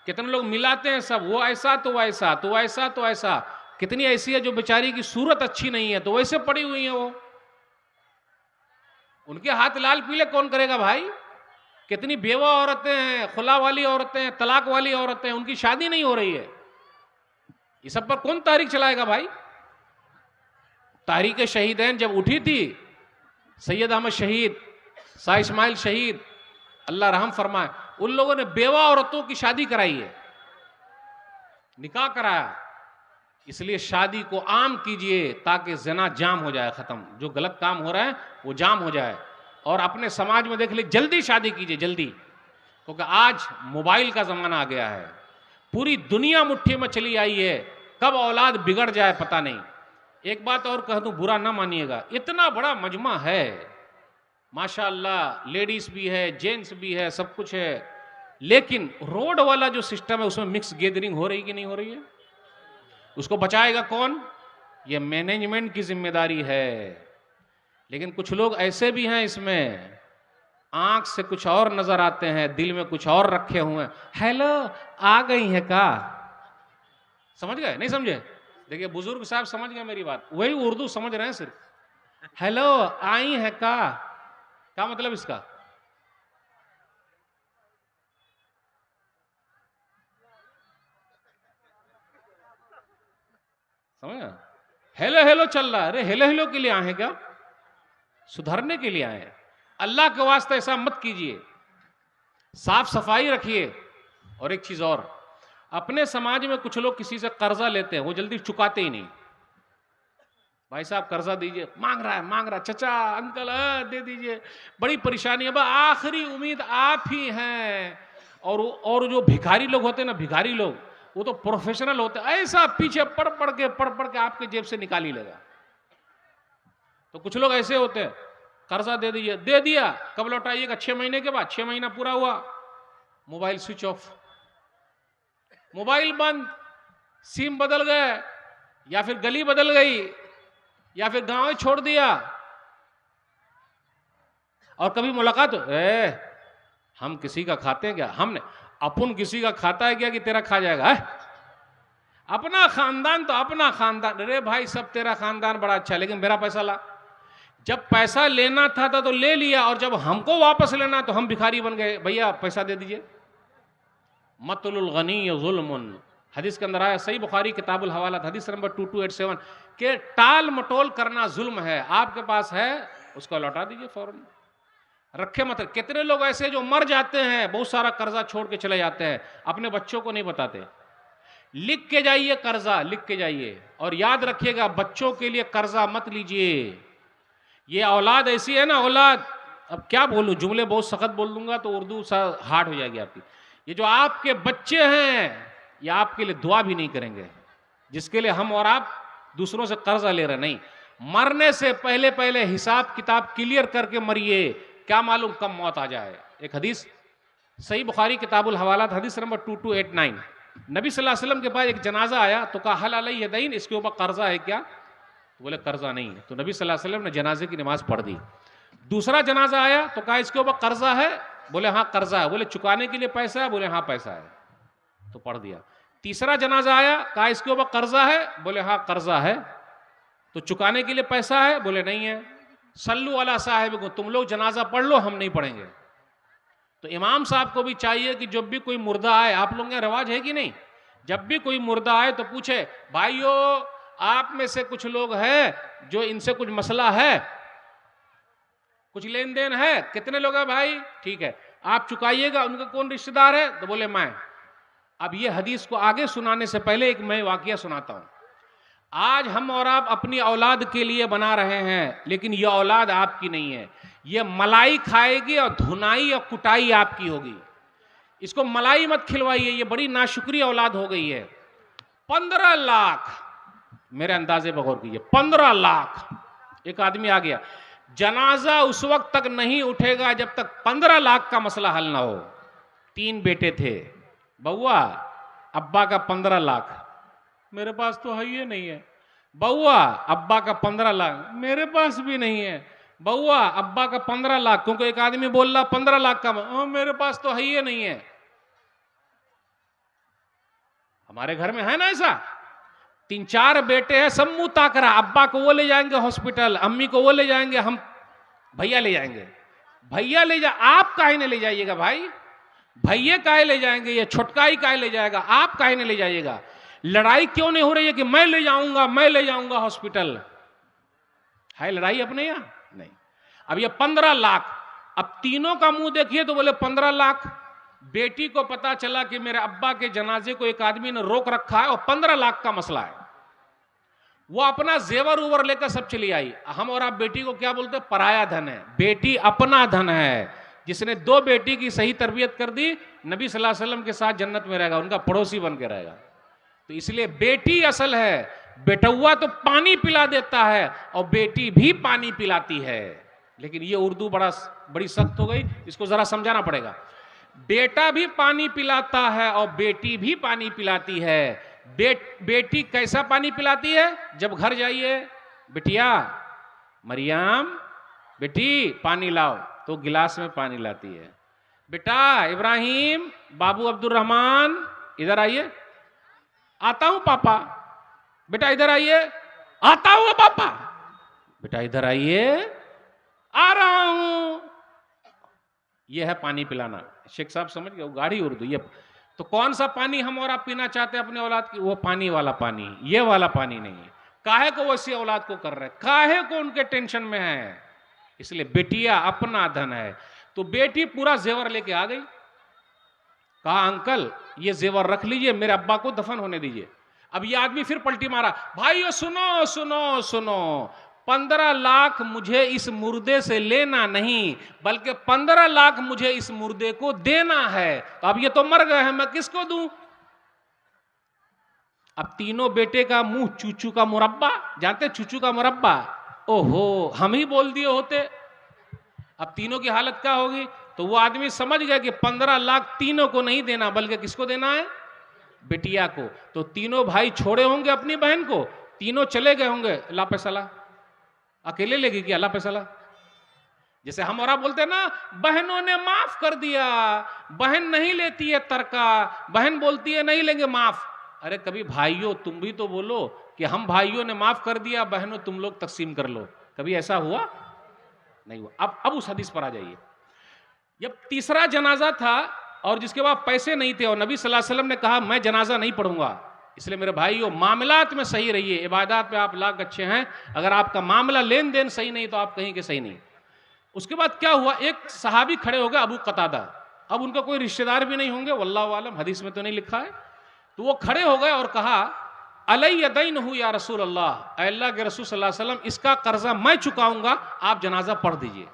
कितने लोग मिलाते हैं सब, वो ऐसा तो ऐसा तो ऐसा तो ऐसा। कितनी ऐसी है जो बेचारी की सूरत अच्छी नहीं है तो वैसे पड़ी हुई है वो, उनके हाथ लाल पीले कौन करेगा भाई? कितनी बेवा औरतें हैं, खुला वाली औरतें हैं, तलाक वाली औरतें हैं, उनकी शादी नहीं हो रही है। ये सब पर कौन तारीख चलाएगा भाई? तारीख शहीदैन जब उठी थी, सैयद अहमद शहीद, शाह इस्माइल शहीद, अल्लाह रहम फरमाए, उन लोगों ने बेवा औरतों की शादी कराई है, निकाह कराया। इसलिए शादी को आम कीजिए ताकि ज़िना जाम हो जाए, खत्म, जो गलत काम हो रहा है वो जाम हो जाए। और अपने समाज में देख लीजिए, जल्दी शादी कीजिए, जल्दी, क्योंकि आज मोबाइल का जमाना आ गया है, पूरी दुनिया मुट्ठी में चली आई है, कब औलाद बिगड़ जाए पता नहीं। एक बात और कह दूं, बुरा ना मानिएगा, इतना बड़ा मजमा है माशाअल्लाह, लेडीज भी है, जेंट्स भी है, सब कुछ है, लेकिन रोड वाला जो सिस्टम है उसमें मिक्स गैदरिंग हो रही कि नहीं हो रही है? उसको बचाएगा कौन? ये मैनेजमेंट की जिम्मेदारी है। लेकिन कुछ लोग ऐसे भी हैं इसमें, आंख से कुछ और नजर आते हैं, दिल में कुछ और रखे हुए हैं। हेलो, आ गई है का? समझ गए? नहीं समझे? देखिए बुजुर्ग साहब समझ गए मेरी बात, वही उर्दू समझ रहे हैं सिर्फ। हेलो, आई है का? क्या मतलब इसका? समझ? हेलो हेलो चल रहा है, अरे हेलो हेलो के लिए आए हैं क्या? सुधरने के लिए आए हैं। अल्लाह के वास्ते ऐसा मत कीजिए, साफ सफाई रखिए। और एक चीज और, अपने समाज में कुछ लोग किसी से कर्जा लेते हैं, वो जल्दी चुकाते ही नहीं। भाई साहब कर्जा दीजिए, मांग रहा है, चचा अंकल दे दीजिए, बड़ी परेशानी है, आखिरी उम्मीद आप ही हैं। और जो भिखारी लोग होते हैं ना, भिखारी लोग, वो तो प्रोफेशनल होते हैं, ऐसा पीछे पढ़ पढ़ के आपके जेब से निकाल ही लेगा। तो कुछ लोग ऐसे होते हैं, कर्जा दे दीजिए, दे दिया, कब लौटाइएगा? 6 महीने के बाद, 6 महीना पूरा हुआ, मोबाइल स्विच ऑफ, मोबाइल बंद, सिम बदल गए, या फिर गली बदल गई, या फिर गांव छोड़ दिया। और कभी मुलाकात, हम किसी का खाते हैं क्या? हमने अपन किसी का खाता है क्या कि तेरा खा जाएगा? है अपना खानदान तो अपना खानदान। अरे भाई सब तेरा खानदान बड़ा अच्छा है, लेकिन मेरा पैसा ला। जब पैसा लेना था तो ले लिया, और जब हमको वापस लेना तो हम भिखारी बन गए। भैया पैसा दे दीजिए। मतलुल गनी जुल्मुन, हदीस के अंदर आया, सही बुखारी किताबुल हवालात हदीस नंबर 2287, के टाल मटोल करना जुल्म है। आपके पास है उसको लौटा दीजिए फौरन, रखे मत। कितने लोग ऐसे जो मर जाते हैं, बहुत सारा कर्जा छोड़ के चले जाते हैं, अपने बच्चों को नहीं बताते। लिख के जाइए कर्जा, लिख के जाइए, और याद रखिएगा बच्चों के लिए कर्जा मत लीजिए। ये औलाद ऐसी है ना, औलाद अब क्या बोलूं, जुमले बहुत सख्त बोल दूंगा तो उर्दू सा हार्ड हो जाएगी आपकी। ये जो आपके बच्चे हैं ये आपके लिए दुआ भी नहीं करेंगे, जिसके लिए हम और आप दूसरों से कर्जा ले रहे हैं। नहीं, मरने से पहले पहले हिसाब किताब क्लियर करके मरिए, क्या मालूम कब मौत आ जाए। एक हदीस सही बुखारी किताबुल हवालात हदीस नंबर 2289, नबी सल्लल्लाहु अलैहि वसल्लम के पास एक जनाजा आया तो कहा हल अलैहि दैन, इसके ऊपर कर्जा है क्या? तो बोले कर्जा नहीं है। तो नबी सल्लल्लाहु अलैहि वसल्लम ने जनाजे की नमाज पढ़ दी। दूसरा जनाजा आया तो कहा इसके ऊपर कर्जा है? बोले हाँ कर्जा है। बोले चुकाने के लिए पैसा है? बोले हाँ पैसा है, तो पढ़ दिया। तीसरा जनाजा आया, कहा इसके ऊपर कर्जा है? बोले हाँ कर्जा है, तो चुकाने के लिए पैसा है? बोले नहीं है। सल्लू अला साहिब को, तुम लोग जनाजा पढ़ लो, हम नहीं पढ़ेंगे। तो इमाम साहब को भी चाहिए कि जब भी कोई मुर्दा आए, आप लोगों का रिवाज है कि नहीं, जब भी कोई मुर्दा आए तो पूछे भाइयों आप में से कुछ लोग हैं जो इनसे कुछ मसला है, कुछ लेन देन है? कितने लोग हैं भाई? ठीक है, आप चुकाइएगा। उनका कौन रिश्तेदार है? तो बोले मैं। अब ये हदीस को आगे सुनाने से पहले एक मैं वाकया सुनाता हूं। आज हम और आप अपनी औलाद के लिए बना रहे हैं, लेकिन ये औलाद आपकी नहीं है। ये मलाई खाएगी और धुनाई और कुटाई आपकी होगी। इसको मलाई मत खिलवाइए, ये बड़ी नाशुक्री औलाद हो गई है। 15 लाख, मेरे अंदाजे बगौर कीजिए, 15 लाख। एक आदमी आ गया, जनाजा उस वक्त तक नहीं उठेगा जब तक 15 लाख का मसला हल ना हो। 3 बेटे थे, बउआ अब्बा का 15 लाख, मेरे पास तो है ही नहीं है। बउआ अब्बा का 15 लाख, मेरे पास भी नहीं है। बउआ अब्बा का 15 लाख, क्योंकि एक आदमी बोल रहा 15 लाख का, मेरे पास तो है ही नहीं है। हमारे घर में है ना ऐसा, 3-4 बेटे हैं, सब मुंह ताक रहा। अब्बा को वो ले जाएंगे हॉस्पिटल, अम्मी को वो ले जाएंगे, हम भैया ले जाएंगे। भैया ले जा, आप काहे ने ले जाइएगा भाई? भैया काहे ले जाएंगे? ये छोटकाई काहे ले जाएगा? आप काहे ने ले जाइएगा? लड़ाई क्यों नहीं हो रही है कि मैं ले जाऊंगा, मैं ले जाऊंगा हॉस्पिटल? है लड़ाई अपने यहां? नहीं। अब ये 15 लाख, अब तीनों का मुंह देखिए तो बोले 15 लाख। बेटी को पता चला कि मेरे अब्बा के जनाजे को एक आदमी ने रोक रखा है और 15 लाख का मसला है। वो अपना जेवर उवर लेकर सब चली आई। हम और आप बेटी को क्या बोलते हैं? पराया धन है। बेटी अपना धन है। जिसने 2 बेटी की सही तरबियत कर दी, नबी सल्लल्लाहु अलैहि वसल्लम के साथ जन्नत में रहेगा, उनका पड़ोसी बन के रहेगा। तो इसलिए बेटी असल है। बेटुआ तो पानी पिला देता है और बेटी भी पानी पिलाती है। लेकिन ये उर्दू बड़ी सख्त हो गई, इसको जरा समझाना पड़ेगा। बेटा भी पानी पिलाता है और बेटी भी पानी पिलाती है। बेटी कैसा पानी पिलाती है? जब घर जाइए, बिटिया मरियम बेटी पानी लाओ, तो गिलास में पानी लाती है। बेटा इब्राहिम, बाबू अब्दुल रहमान इधर आइए। आता हूं पापा। बेटा इधर आइए। आता हूं पापा। बेटा इधर आइए, आ रहा हूं। यह है पानी पिलाना। शेख साहब समझ गए, वो गाढ़ी उर्दू। ये तो कौन सा पानी हम और आप पीना चाहते हैं अपने औलाद की? वो पानी वाला पानी, ये वाला पानी नहीं है। काहे को वैसी औलाद को कर रहे हैं? काहे को उनके टेंशन में है? इसलिए बेटिया अपना धन है। तो बेटी पूरा जेवर लेके आ गई। कहा अंकल ये जेवर रख लीजिए, मेरे अब्बा को दफन होने दीजिए। अब ये आदमी फिर पलटी मारा, भाइयों सुनो सुनो सुनो, 15 लाख मुझे इस मुर्दे से लेना नहीं, बल्कि 15 लाख मुझे इस मुर्दे को देना है। तो अब ये तो मर गए हैं, मैं किसको दूं? अब तीनों बेटे का मुंह चूचू का मुरब्बा, जानते चूचू का मुरब्बा? ओहो, हम ही बोल दिए होते। अब तीनों की हालत क्या होगी? तो वो आदमी समझ गया कि 15 लाख तीनों को नहीं देना, बल्कि किसको देना है? बिटिया को। तो तीनों भाई छोड़े होंगे अपनी बहन को, तीनों चले गए होंगे ला पैसा ला। अकेले लेगी क्या? ला पैसा ला। जैसे हम और आप बोलते हैं ना, बहनों ने माफ कर दिया। बहन नहीं लेती है तरका, बहन बोलती है नहीं लेंगे माफ। अरे कभी भाइयों तुम भी तो बोलो कि हम भाइयों ने माफ कर दिया, बहनों तुम लोग तकसीम कर लो। कभी ऐसा हुआ? नहीं हुआ। अब उस हदीस पर आ जाइए। जब तीसरा जनाजा था और जिसके बाद पैसे नहीं थे और नबी सल्लल्लाहु अलैहि वसल्लम ने कहा मैं जनाजा नहीं पढ़ूंगा, इसलिए मेरे भाइयों मामलात में सही रहिए, इबादत पे आप लाख अच्छे हैं, अगर आपका मामला लेन देन सही नहीं तो आप कहीं के सही नहीं। उसके बाद क्या हुआ, एक सहाबी खड़े हो गए, अबू कतादा। अब उनका कोई रिश्तेदार भी नहीं होंगे, वल्लाहु आलम, हदीस में तो नहीं लिखा है। तो वो खड़े हो गए और कहा अलैया दैन या रसूल अल्लाह, अल्लाह के रसूल सल्लल्लाहु अलैहि वसल्लम, इसका कर्जा मैं चुकाऊंगा, आप जनाजा पढ़ दीजिए।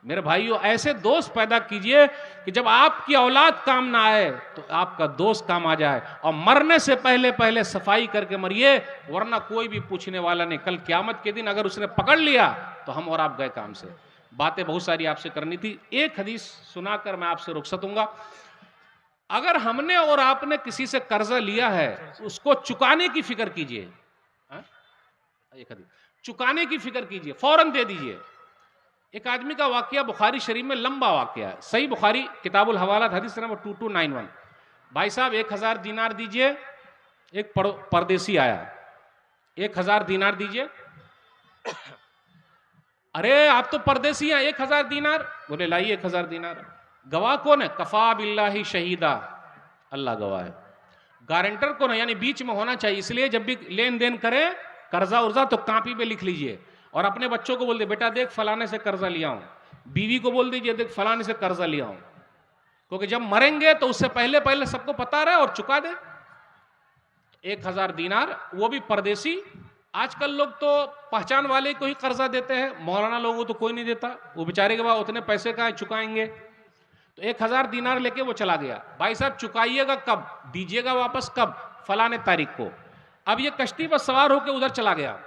मेरे भाइयों, ऐसे दोस्त पैदा कीजिए कि जब आपकी औलाद काम ना आए तो आपका दोस्त काम आ जाए, और मरने से पहले पहले सफाई करके मरिए, वरना कोई भी पूछने वाला नहीं। कल क़यामत के दिन अगर उसने पकड़ लिया तो हम और आप गए काम से। बातें बहुत सारी आपसे करनी थी, एक हदीस सुनाकर मैं आपसे रुखसत दूंगा। अगर हमने और आपने किसी से कर्जा लिया है, उसको चुकाने की फिक्र कीजिए। एक हदीस, चुकाने की फिक्र कीजिए, फौरन दे दीजिए। एक आदमी का वाकया बुखारी शरीफ में लंबा वाकया है, सही बुखारी किताबुल हवालात हदीस नंबर 2291। भाई साहब 1000 दीनार दीजिए। एक परदेसी आया, 1000 दीनार दीजिए। अरे आप तो परदेसी हैं, 1000 दीनार। बोले लाइए 1000 दीनार। गवाह कौन है? कफा बिल्लाही शहीदा, अल्लाह गवाह है। गारंटर कौन है? यानी बीच में होना चाहिए। इसलिए जब भी लेन देन करें कर्जा उर्जा तो कापी पे लिख लीजिए, और अपने बच्चों को बोल दे बेटा देख फलाने से कर्जा लिया हूं। बीवी को बोल दीजिए देख फलाने से कर्जा लिया हूं, क्योंकि जब मरेंगे तो उससे पहले पहले सबको पता रहे और चुका दे। 1000 दीनार, वो भी परदेसी। आजकल लोग तो पहचान वाले को ही कर्जा देते हैं, मौलाना लोगों को तो कोई नहीं देता। वो बेचारे के बाद उतने पैसे कहाँ चुकाएंगे। तो 1000 दीनार लेके वो चला गया। भाई साहब चुकाइएगा कब, दीजिएगा वापस कब? फलाने तारीख को। अब ये कश्ती पर सवार होकर उधर चला गया।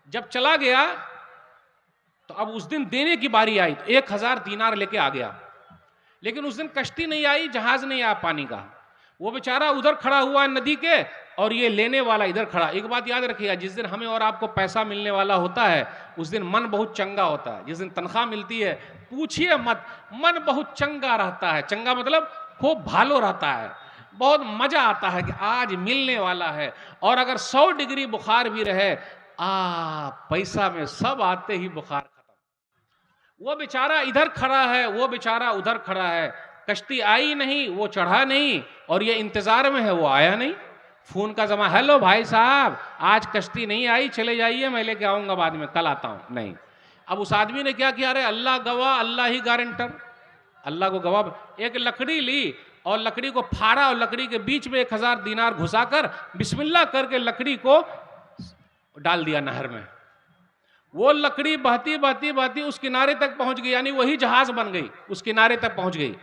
जब चला गया तो अब उस दिन देने की बारी आई, तो 1000 दीनार लेके आ गया। लेकिन उस दिन कश्ती नहीं आई, जहाज नहीं आया पानी का। वो बेचारा उधर खड़ा हुआ है नदी के, और ये लेने वाला इधर खड़ा। एक बात याद रखिएगा, जिस दिन हमें और आपको पैसा मिलने वाला होता है उस दिन मन बहुत चंगा होता है। जिस दिन तनख्वाह मिलती है पूछिए मत, मन बहुत चंगा रहता है। चंगा मतलब खूब भालो रहता है, बहुत मजा आता है कि आज मिलने वाला है। और अगर 100 डिग्री बुखार भी रहे, पैसा में सब आते ही बुखार खत्म। वो बेचारा इधर खड़ा है, वो बेचारा उधर खड़ा है। कश्ती आई नहीं, वो चढ़ा नहीं, और ये इंतजार में है, वो आया नहीं। फोन का जमा, हेलो भाई साहब आज कश्ती नहीं आई, चले जाइए मैं लेके आऊंगा बाद में, कल आता हूं। नहीं। अब उस आदमी ने क्या किया? अरे अल्लाह गवाह, अल्लाह ही गारंटर, अल्लाह को गवाह। एक लकड़ी ली और लकड़ी को फाड़ा, और लकड़ी के बीच में 1000 दीनार घुसाकर बिस्मिल्लाह करके लकड़ी को डाल दिया नहर में। वो लकड़ी बहती बहती बहती उस किनारे तक पहुंच गई, यानी वही जहाज बन गई, उस किनारे तक पहुंच गई।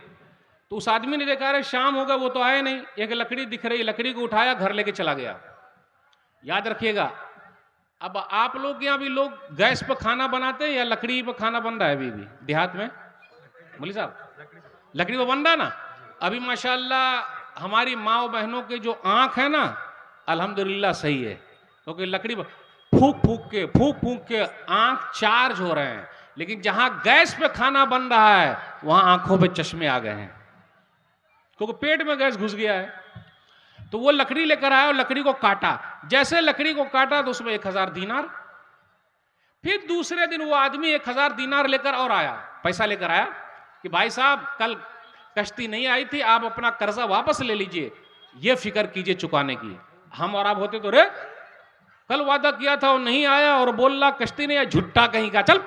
तो उस आदमी ने देखा अरे शाम होगा, वो तो आए नहीं। एक लकड़ी दिख रही, लकड़ी को उठाया, घर लेके चला गया। याद रखिएगा, अब आप लोग के यहाँ भी लोग गैस पर खाना बनाते हैं या लकड़ी पर खाना बन रहा है? अभी भी देहात में बोली साहब लकड़ी पर बन रहा ना। अभी माशाल्लाह हमारी माँ बहनों के जो आंख है ना, अल्हम्दुलिल्लाह सही है, क्योंकि लकड़ी पर फूक फूक के आंख चार्ज हो रहे हैं। लेकिन जहां गैस पे खाना बन रहा है वहां आंखों पे चश्मे आ गए हैं, क्योंकि पेट में गैस घुस गया है। तो वो लकड़ी लेकर आया और लकड़ी को काटा। जैसे लकड़ी को काटा तो उसमें 1000 दीनार। फिर दूसरे दिन वो आदमी 1000 दीनार लेकर और आया, पैसा लेकर आया कि भाई साहब कल कश्ती नहीं आई थी, आप अपना कर्जा वापस ले लीजिए, ये फिक्र कीजिए चुकाने की। हम और आप होते तो रे कल वादा किया था और नहीं आया, और बोल रहा कश्ती नहीं आई, झुट्टा कहीं का, चल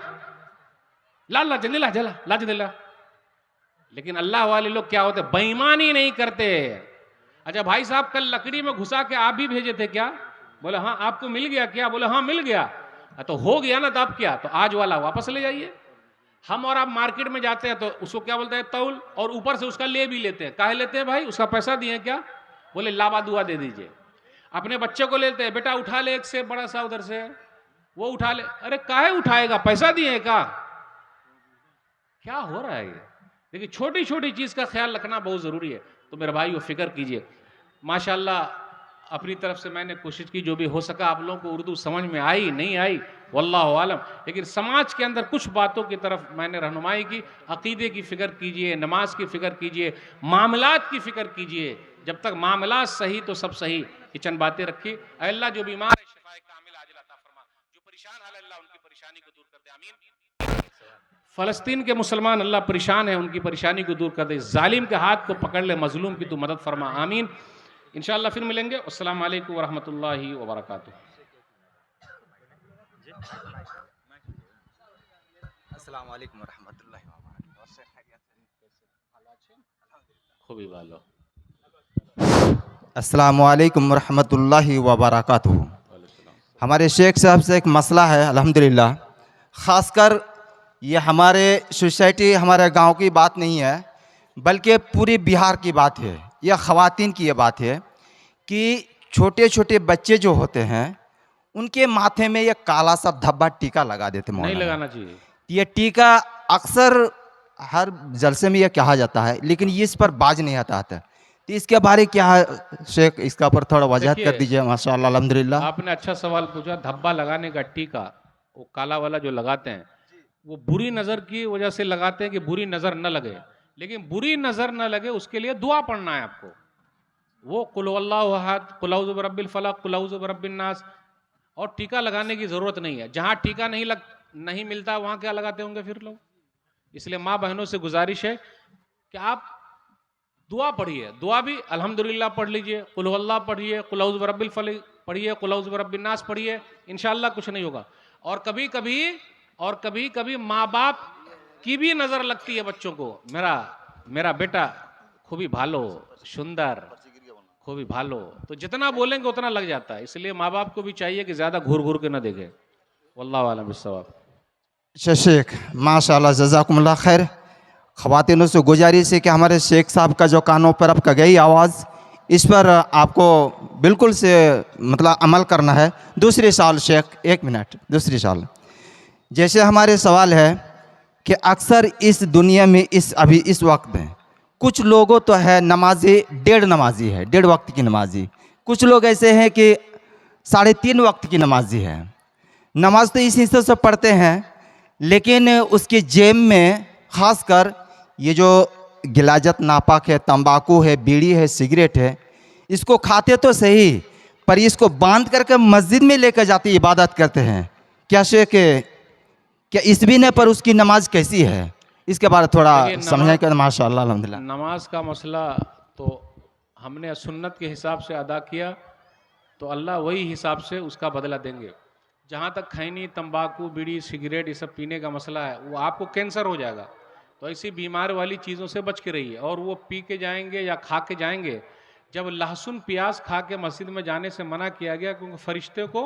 ला जल्दी ला, ला जल्दी ला। लेकिन अल्लाह वाले लोग क्या होते, बेईमानी नहीं करते। अच्छा भाई साहब कल लकड़ी में घुसा के आप भी भेजे थे क्या? बोले हाँ। आपको मिल गया क्या? बोले हाँ मिल गया। तो हो गया ना, तो आप क्या, तो आज वाला वापस ले जाइए। हम और आप मार्केट में जाते हैं तो उसको क्या बोलते हैं, तौल, और ऊपर से उसका ले भी लेते हैं। काहे लेते हैं भाई? उसका पैसा दिए क्या? बोले लावा दुआ दे दीजिए। अपने बच्चे को लेते हैं, बेटा उठा ले एक से बड़ा सा उधर से, वो उठा ले। अरे काहे उठाएगा, पैसा दिए का? क्या हो रहा है ये? देखिए छोटी छोटी चीज का ख्याल रखना बहुत जरूरी है। तो मेरे भाई वो फिक्र कीजिए। माशाल्लाह अपनी तरफ से मैंने कोशिश की, जो भी हो सका। आप लोगों को उर्दू समझ में आई नहीं आई वल्लाहु आलम, लेकिन समाज के अंदर कुछ बातों की तरफ मैंने रहनुमाई की। अकीदे की फिक्र कीजिए, नमाज की फिक्र कीजिए, मामलात की फिक्र कीजिए। जब तक मामलात सही तो सब सही। ये चंद बातें रखिए। अल्लाह जो बीमार है शिफाए कामिल आजिल अता फरमा, जो परेशान है अल्लाह उनकी परेशानी को दूर कर दे, आमीन। फलस्तीन के मुसलमान अल्लाह परेशान है, उनकी परेशानी को दूर कर दे। जालिम के हाथ को पकड़ ले, मजलूम की तू मदद फरमा, आमीन। इंशाअल्लाह फिर मिलेंगे। अस्सलाम वालेकुम वरहमतुल्लाहि वबरकातुहू। अस्सलाम वालेकुम वरहमतुल्लाहि खूबी वालो। अस्सलाम वालेकुम वरहमतुल्लाहि वबरकातुहू। हमारे शेख साहब से एक मसला है, अल्हम्दुलिल्लाह। ख़ासकर ये हमारे सोसाइटी हमारे गांव की बात नहीं है, बल्कि पूरी बिहार की बात है। यह ख़वातीन की ये बात है कि छोटे छोटे बच्चे जो होते हैं उनके माथे में ये काला सा धब्बा टीका लगा देते नहीं मौलाना। लगाना चाहिए। ये टीका अक्सर हर जलसे में ये कहा जाता है, लेकिन ये इस पर बाज नहीं आता है। तो इसके बारे क्या है शेख, इसका पर थोड़ा वजाहत कर देखिए, दीजिए। माशाअल्लाह, अल्हम्दुलिल्लाह। आपने अच्छा सवाल पूछा। धब्बा लगाने का टीका, वो काला वाला जो लगाते हैं, वो बुरी नज़र की वजह से लगाते हैं कि बुरी नज़र न लगे। लेकिन बुरी नज़र न लगे उसके लिए दुआ पढ़ना है आपको। वो कुल हुवल्लाहु अहद, कुल औज़ु बिरब्बिल फलक, कुल औज़ु बिरब्बिन नास, और टीका लगाने की ज़रूरत नहीं है। जहाँ टीका नहीं मिलता वहाँ क्या लगाते होंगे फिर लोग। इसलिए माँ बहनों से गुजारिश है कि आप दुआ पढ़िए। दुआ भी अल्हम्दुलिल्लाह पढ़ लीजिए, कुल हुवल्लाह पढ़िए, कुल औज़ु बिरब्बिल फलक पढ़िए, कुल औज़ु बिरब्बिन नास पढ़िए, इंशाअल्लाह कुछ नहीं होगा। और कभी कभी माँ बाप की भी नज़र लगती है बच्चों को। मेरा बेटा खूबी भालो, सुंदर, खूबी भालो, तो जितना बोलेंगे उतना लग जाता है। इसलिए माँ बाप को भी चाहिए कि ज़्यादा घूर घूर के ना देखे। वल्लाहु आलम बिस्सवाब। अच्छा शेख, माशाअल्लाह, जज़ाकुमुल्लाह खैर। ख़वातीनों से गुजारिश है कि हमारे शेख साहब का जो कानों पर आपका गई आवाज़, इस पर आपको बिल्कुल से मतलब अमल करना है। दूसरी साल शेख, एक मिनट, दूसरी साल जैसे हमारे सवाल है कि अक्सर इस दुनिया में अभी इस वक्त में कुछ लोगों तो है नमाजी, डेढ़ नमाजी है, डेढ़ वक्त की नमाजी। कुछ लोग ऐसे हैं कि 3.5 वक्त की नमाजी है। नमाज तो इस हिस्से से पढ़ते हैं, लेकिन उसके जेब में खासकर ये जो गिलाजत नापाक है, तंबाकू है, बीड़ी है, सिगरेट है, इसको खाते तो सही, पर इसको बांध करके मस्जिद में लेकर जाते इबादत करते हैं। क्या शेख, क्या इस बिना पर उसकी नमाज कैसी है, इसके बारे में थोड़ा देखिए, समझाएं कर। माशाअल्लाह, अल्हम्दुलिल्लाह। नमाज का मसला तो हमने सुन्नत के हिसाब से अदा किया तो अल्लाह वही हिसाब से उसका बदला देंगे। जहाँ तक खैनी, तंबाकू, बीड़ी, सिगरेट ये सब पीने का मसला है, वो आपको कैंसर हो जाएगा। तो ऐसी बीमार वाली चीज़ों से बच के रहिए। और वो पी के जाएंगे या खा के जाएंगे, जब लहसुन प्याज खा के मस्जिद में जाने से मना किया गया, क्योंकि फरिश्ते को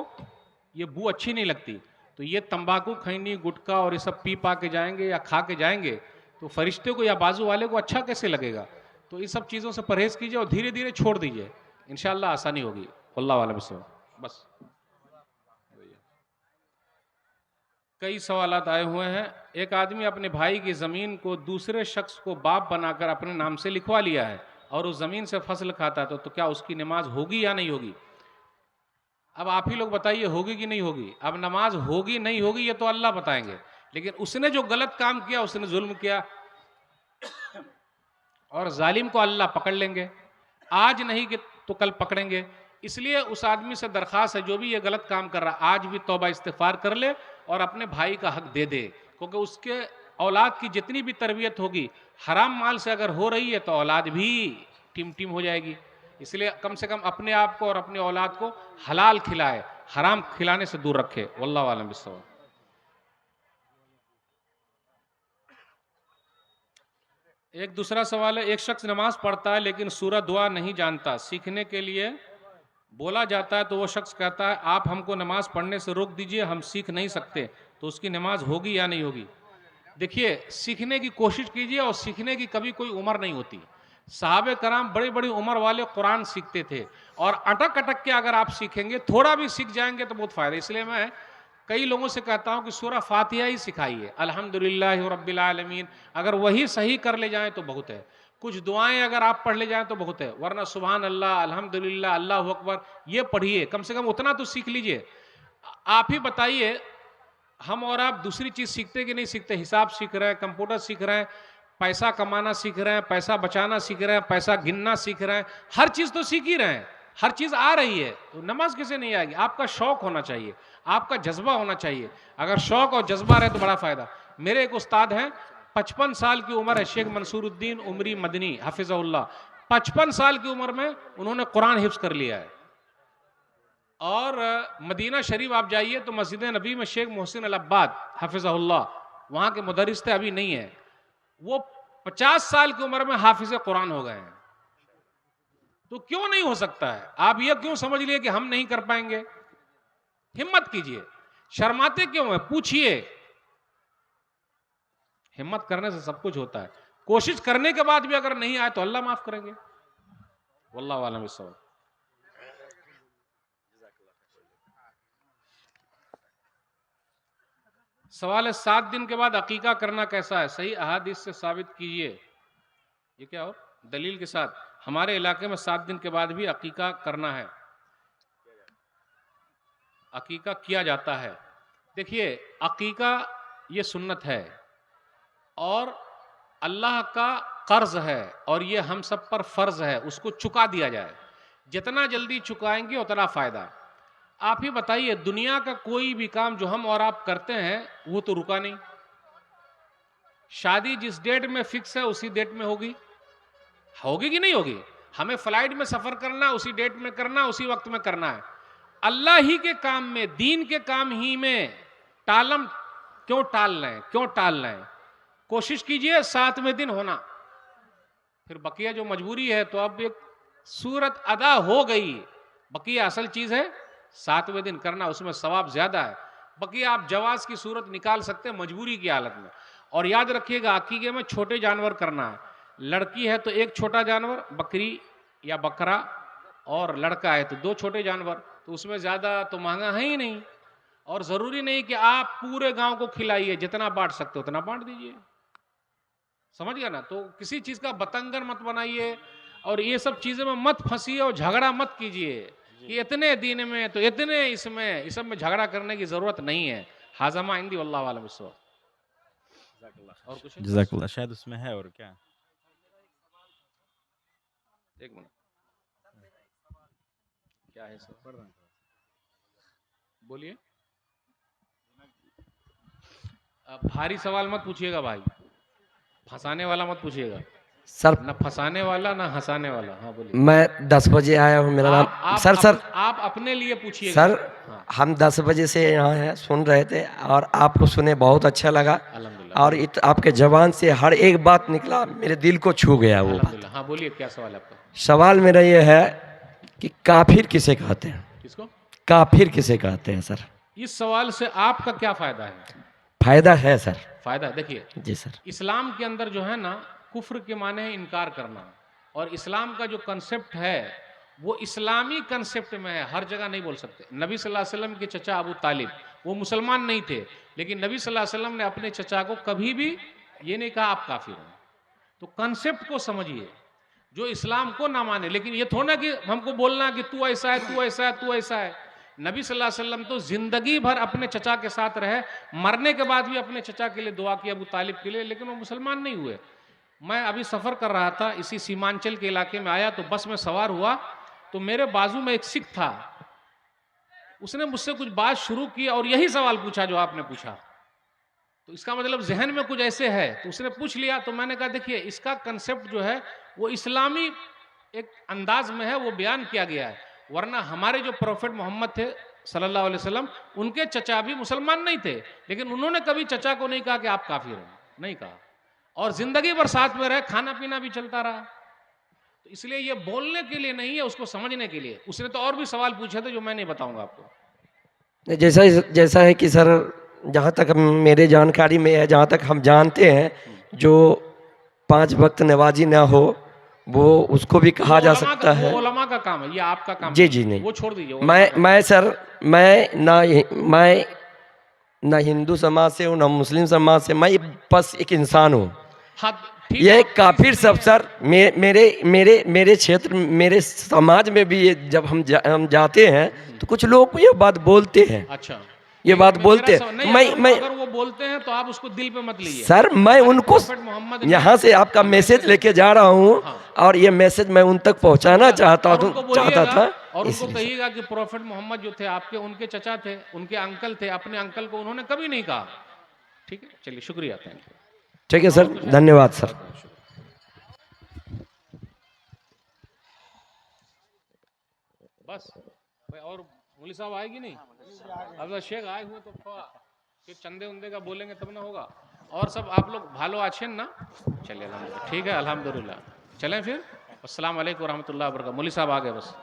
ये बू अच्छी नहीं लगती। तो ये तंबाकू, खैनी, गुटखा और ये सब पी पा के जाएंगे या खा के जाएंगे, तो फरिश्ते को या बाजू वाले को अच्छा कैसे लगेगा। तो इस सब चीज़ों से परहेज़ कीजिए और धीरे धीरे छोड़ दीजिए, इंशाअल्लाह आसानी होगी। अल्लाह आलम से बस। कई सवालात आए हुए हैं। एक आदमी अपने भाई की ज़मीन को दूसरे शख्स को बाप बनाकर अपने नाम से लिखवा लिया है और उस ज़मीन से फसल खाता है, तो क्या उसकी नमाज होगी या नहीं होगी। अब आप ही लोग बताइए, होगी कि नहीं होगी। अब नमाज होगी नहीं होगी ये तो अल्लाह बताएंगे, लेकिन उसने जो गलत काम किया, उसने जुल्म किया, और जालिम को अल्लाह पकड़ लेंगे। आज नहीं कि तो कल पकड़ेंगे। इसलिए उस आदमी से दरख्वास्त है, जो भी ये गलत काम कर रहा है, आज भी तौबा इस्तिगफार कर ले और अपने भाई का हक दे दे। क्योंकि उसके औलाद की जितनी भी तरबियत होगी, हराम माल से अगर हो रही है तो औलाद भी टिम टिम हो जाएगी। इसलिए कम से कम अपने आप को और अपनी औलाद को हलाल खिलाए, हराम खिलाने से दूर रखे। वल्लाहु आलम बिस्सवाब। एक दूसरा सवाल है, एक शख्स नमाज पढ़ता है लेकिन सूरह दुआ नहीं जानता, सीखने के लिए बोला जाता है तो वो शख्स कहता है आप हमको नमाज पढ़ने से रोक दीजिए, हम सीख नहीं सकते, तो उसकी नमाज होगी या नहीं होगी। देखिए, सीखने की कोशिश कीजिए, और सीखने की कभी कोई उम्र नहीं होती। साहबे कराम बड़ी बड़ी उम्र वाले कुरान सीखते थे, और अटक अटक के अगर आप सीखेंगे, थोड़ा भी सीख जाएंगे तो बहुत फायदा। इसलिए मैं कई लोगों से कहता हूं कि सूरह फातिहा ही सिखाइए, अल्हम्दुलिल्लाह रब्बिल आलमीन, अगर वही सही कर ले जाएं तो बहुत है। कुछ दुआएं अगर आप पढ़ ले जाएं तो बहुत है, वरना सुभान अल्लाह, अल्हम्दुलिल्लाह, अल्लाहु अकबर ये पढ़िए, कम से कम उतना तो सीख लीजिए। आप ही बताइए, हम और आप दूसरी चीज सीखते कि नहीं सीखते। हिसाब सीख रहे हैं, कंप्यूटर सीख रहे हैं, पैसा कमाना सीख रहे हैं, पैसा बचाना सीख रहे हैं, पैसा गिनना सीख रहे हैं, हर चीज तो सीख ही रहे हैं, हर चीज आ रही है, तो नमाज कैसे नहीं आएगी। आपका शौक होना चाहिए, आपका जज्बा होना चाहिए। अगर शौक और जज्बा रहे तो बड़ा फायदा। मेरे एक उस्ताद हैं, 55 साल की उम्र है, शेख मंसूरुद्दीन उमरी मदनी हफिज़हुल्लाह। 55 साल की उम्र में उन्होंने कुरान हिफ्ज कर लिया है। और मदीना शरीफ आप जाइए तो मस्जिद नबी में शेख मोहसिन अल अब्बाद हफिज़हुल्लाह, वहाँ के मुदरिस थे, अभी नहीं है। वो 50 साल की उम्र में हाफिज कुरान हो गए हैं। तो क्यों नहीं हो सकता है। आप ये क्यों समझ लिए कि हम नहीं कर पाएंगे। हिम्मत कीजिए, शर्माते क्यों है, पूछिए। हिम्मत करने से सब कुछ होता है। कोशिश करने के बाद भी अगर नहीं आए तो अल्लाह माफ करेंगे। वल्लाहु आलम बिस्सवाब। सवाल है 7 दिन के बाद अकीका करना कैसा है? सही अहादीस से साबित कीजिए। ये क्या हो दलील के साथ। हमारे इलाके में 7 दिन के बाद भी अकीका करना है, अकीका किया जाता है। देखिए अकीका ये सुन्नत है और अल्लाह का कर्ज है और ये हम सब पर फर्ज है, उसको चुका दिया जाए। जितना जल्दी चुकाएंगे उतना फायदा। आप ही बताइए दुनिया का कोई भी काम जो हम और आप करते हैं वो तो रुका नहीं। शादी जिस डेट में फिक्स है उसी डेट में होगी, होगी कि नहीं होगी? हमें फ्लाइट में सफर करना उसी डेट में करना, उसी वक्त में करना है। अल्लाह ही के काम में, दीन के काम ही में टालम क्यों टाल रहे हैं? क्यों टाल रहे हैं? कोशिश कीजिए 7वें दिन होना, फिर बकिया जो मजबूरी है तो अब एक सूरत अदा हो गई, बकिया असल चीज है 7वें दिन करना, उसमें सवाब ज्यादा है। बकिया आप जवाज की सूरत निकाल सकते हैं मजबूरी की हालत में। और याद रखिएगा अकीके में छोटे जानवर करना है। लड़की है तो एक छोटा जानवर बकरी या बकरा, और लड़का है तो 2 छोटे जानवर, तो उसमें ज्यादा तो महंगा है ही नहीं। और जरूरी नहीं कि आप पूरे गांव को खिलाइए, जितना बांट सकते हो उतना बांट दीजिए। समझ गया ना? तो किसी चीज का बतंगड़ मत बनाइए और ये सब चीजों में मत फंसिए और झगड़ा मत कीजिए कि इतने दिन में तो इतने इसमें, इस सब में झगड़ा करने की जरूरत नहीं है। हाजमा इंदी वल्लाहु आलम बिस्सवाब। और कुछ है? जज़ाकल्लाह। शायद उसमें है और क्या। एक मिनट, क्या है सर? बोलिए। अब भारी सवाल मत पूछिएगा भाई, फंसाने वाला मत पूछिएगा। सर ना फंसाने वाला ना हंसाने वाला। हाँ बोलिए। मैं 10 बजे आया हूँ, मेरा नाम आप अपने लिए पूछिएगा। सर हाँ। हम 10 बजे से यहाँ हैं, सुन रहे थे और आपको सुने बहुत अच्छा लगा अल्हम्दुलिल्लाह। और आपके जबान से हर एक बात निकला, मेरे दिल को छू गया वो बात। अल्हम्दुलिल्लाह। हाँ बोलिए, क्या सवाल है आपका? सवाल मेरा ये है कि काफिर किसे कहते हैं? किसको काफिर किसे कहते हैं सर? इस सवाल से आपका क्या फायदा है? फायदा है सर। फायदा देखिए, जी सर। इस्लाम के अंदर जो है ना, कुफ्र के माने है इनकार करना, और इस्लाम का जो कंसेप्ट है वो इस्लामी कंसेप्ट में है, हर जगह नहीं बोल सकते। नबी सल्लल्लाहु अलैहि वसल्लम के चचा अबू तालिब वो मुसलमान नहीं थे, लेकिन नबी सल्लल्लाहु अलैहि वसल्लम ने अपने चचा को कभी भी ये नहीं कहा आप काफिर हो। तो कंसेप्ट को समझिए, जो इस्लाम को ना माने। लेकिन ये थोड़ा कि हमको बोलना कि तू ऐसा है, तू ऐसा है, तू ऐसा है। नबी सल्लल्लाहु अलैहि वसल्लम तो जिंदगी भर अपने चचा के साथ रहे, मरने के बाद भी अपने चचा के लिए दुआ की, अबू तालिब के लिए, लेकिन वो मुसलमान नहीं हुए। मैं अभी सफर कर रहा था, इसी सीमांचल के इलाके में आया तो बस में सवार हुआ तो मेरे बाजू में एक सिख था, उसने मुझसे कुछ बात शुरू की और यही सवाल पूछा जो आपने पूछा। तो इसका मतलब जहन में कुछ ऐसे है, तो उसने पूछ लिया। तो मैंने कहा देखिए इसका कंसेप्ट जो है वो इस्लामी एक अंदाज में है, वो बयान किया गया है। वरना हमारे जो प्रोफेट मोहम्मद थे सल्लल्लाहु अलैहि वसल्लम, उनके चचा भी मुसलमान नहीं थे, लेकिन उन्होंने कभी चचा को नहीं कहा कि आप काफिर हो, नहीं कहा। और जिंदगी भर साथ में रहे, खाना पीना भी चलता रहा। तो इसलिए ये बोलने के लिए नहीं है, उसको समझने के लिए। उसने तो और भी सवाल पूछे थे जो मैं नहीं बताऊंगा आपको। जैसा है कि सर, जहाँ तक मेरे जानकारी में है, जहाँ तक हम जानते हैं, जो 5 वक्त नमाजी ना हो वो उसको भी कहा जा सकता है। वो उलमा का काम है, ये आपका काम जी जी नहीं, वो छोड़ दीजिए। मैं सर मैं ना हिंदू समाज से हूँ ना मुस्लिम समाज से, मैं बस एक इंसान हूँ। हाँ, ये काफिर सब सर मेरे क्षेत्र, मेरे समाज में भी ये जब हम जाते हैं तो कुछ लोग ये बात बोलते हैं। अच्छा, ये बात बोलते हैं। मैं अगर वो बोलते हैं तो आप उसको दिल पे मत लीजिए सर, मैं उनको यहाँ से आपका मैसेज लेके जा रहा हूँ और ये मैसेज मैं उन तक पहुँचाना चाहता था। और उनको कहिएगा कि प्रोफेट मोहम्मद जो थे आपके, उनके चचा थे, उनके अंकल थे, अपने अंकल को उन्होंने कभी नहीं कहा। ठीक है, चलिए शुक्रिया, थैंक यू। ठीक है सर, धन्यवाद सर। बस भाई, और मौलवी साहब आएगी नहीं? अब शेख आए हुए तो फिर चंदे उंदे का बोलेंगे तब ना होगा। और सब आप लोग भालो आछेन ना? चलिए अल्हम्दुलिल्लाह, ठीक है, अल्हम्दुलिल्लाह। चलें फिर। अस्सलाम वालेकुम रहमतुल्लाहि व बरकातहू। मौलवी साहब आ गए बस।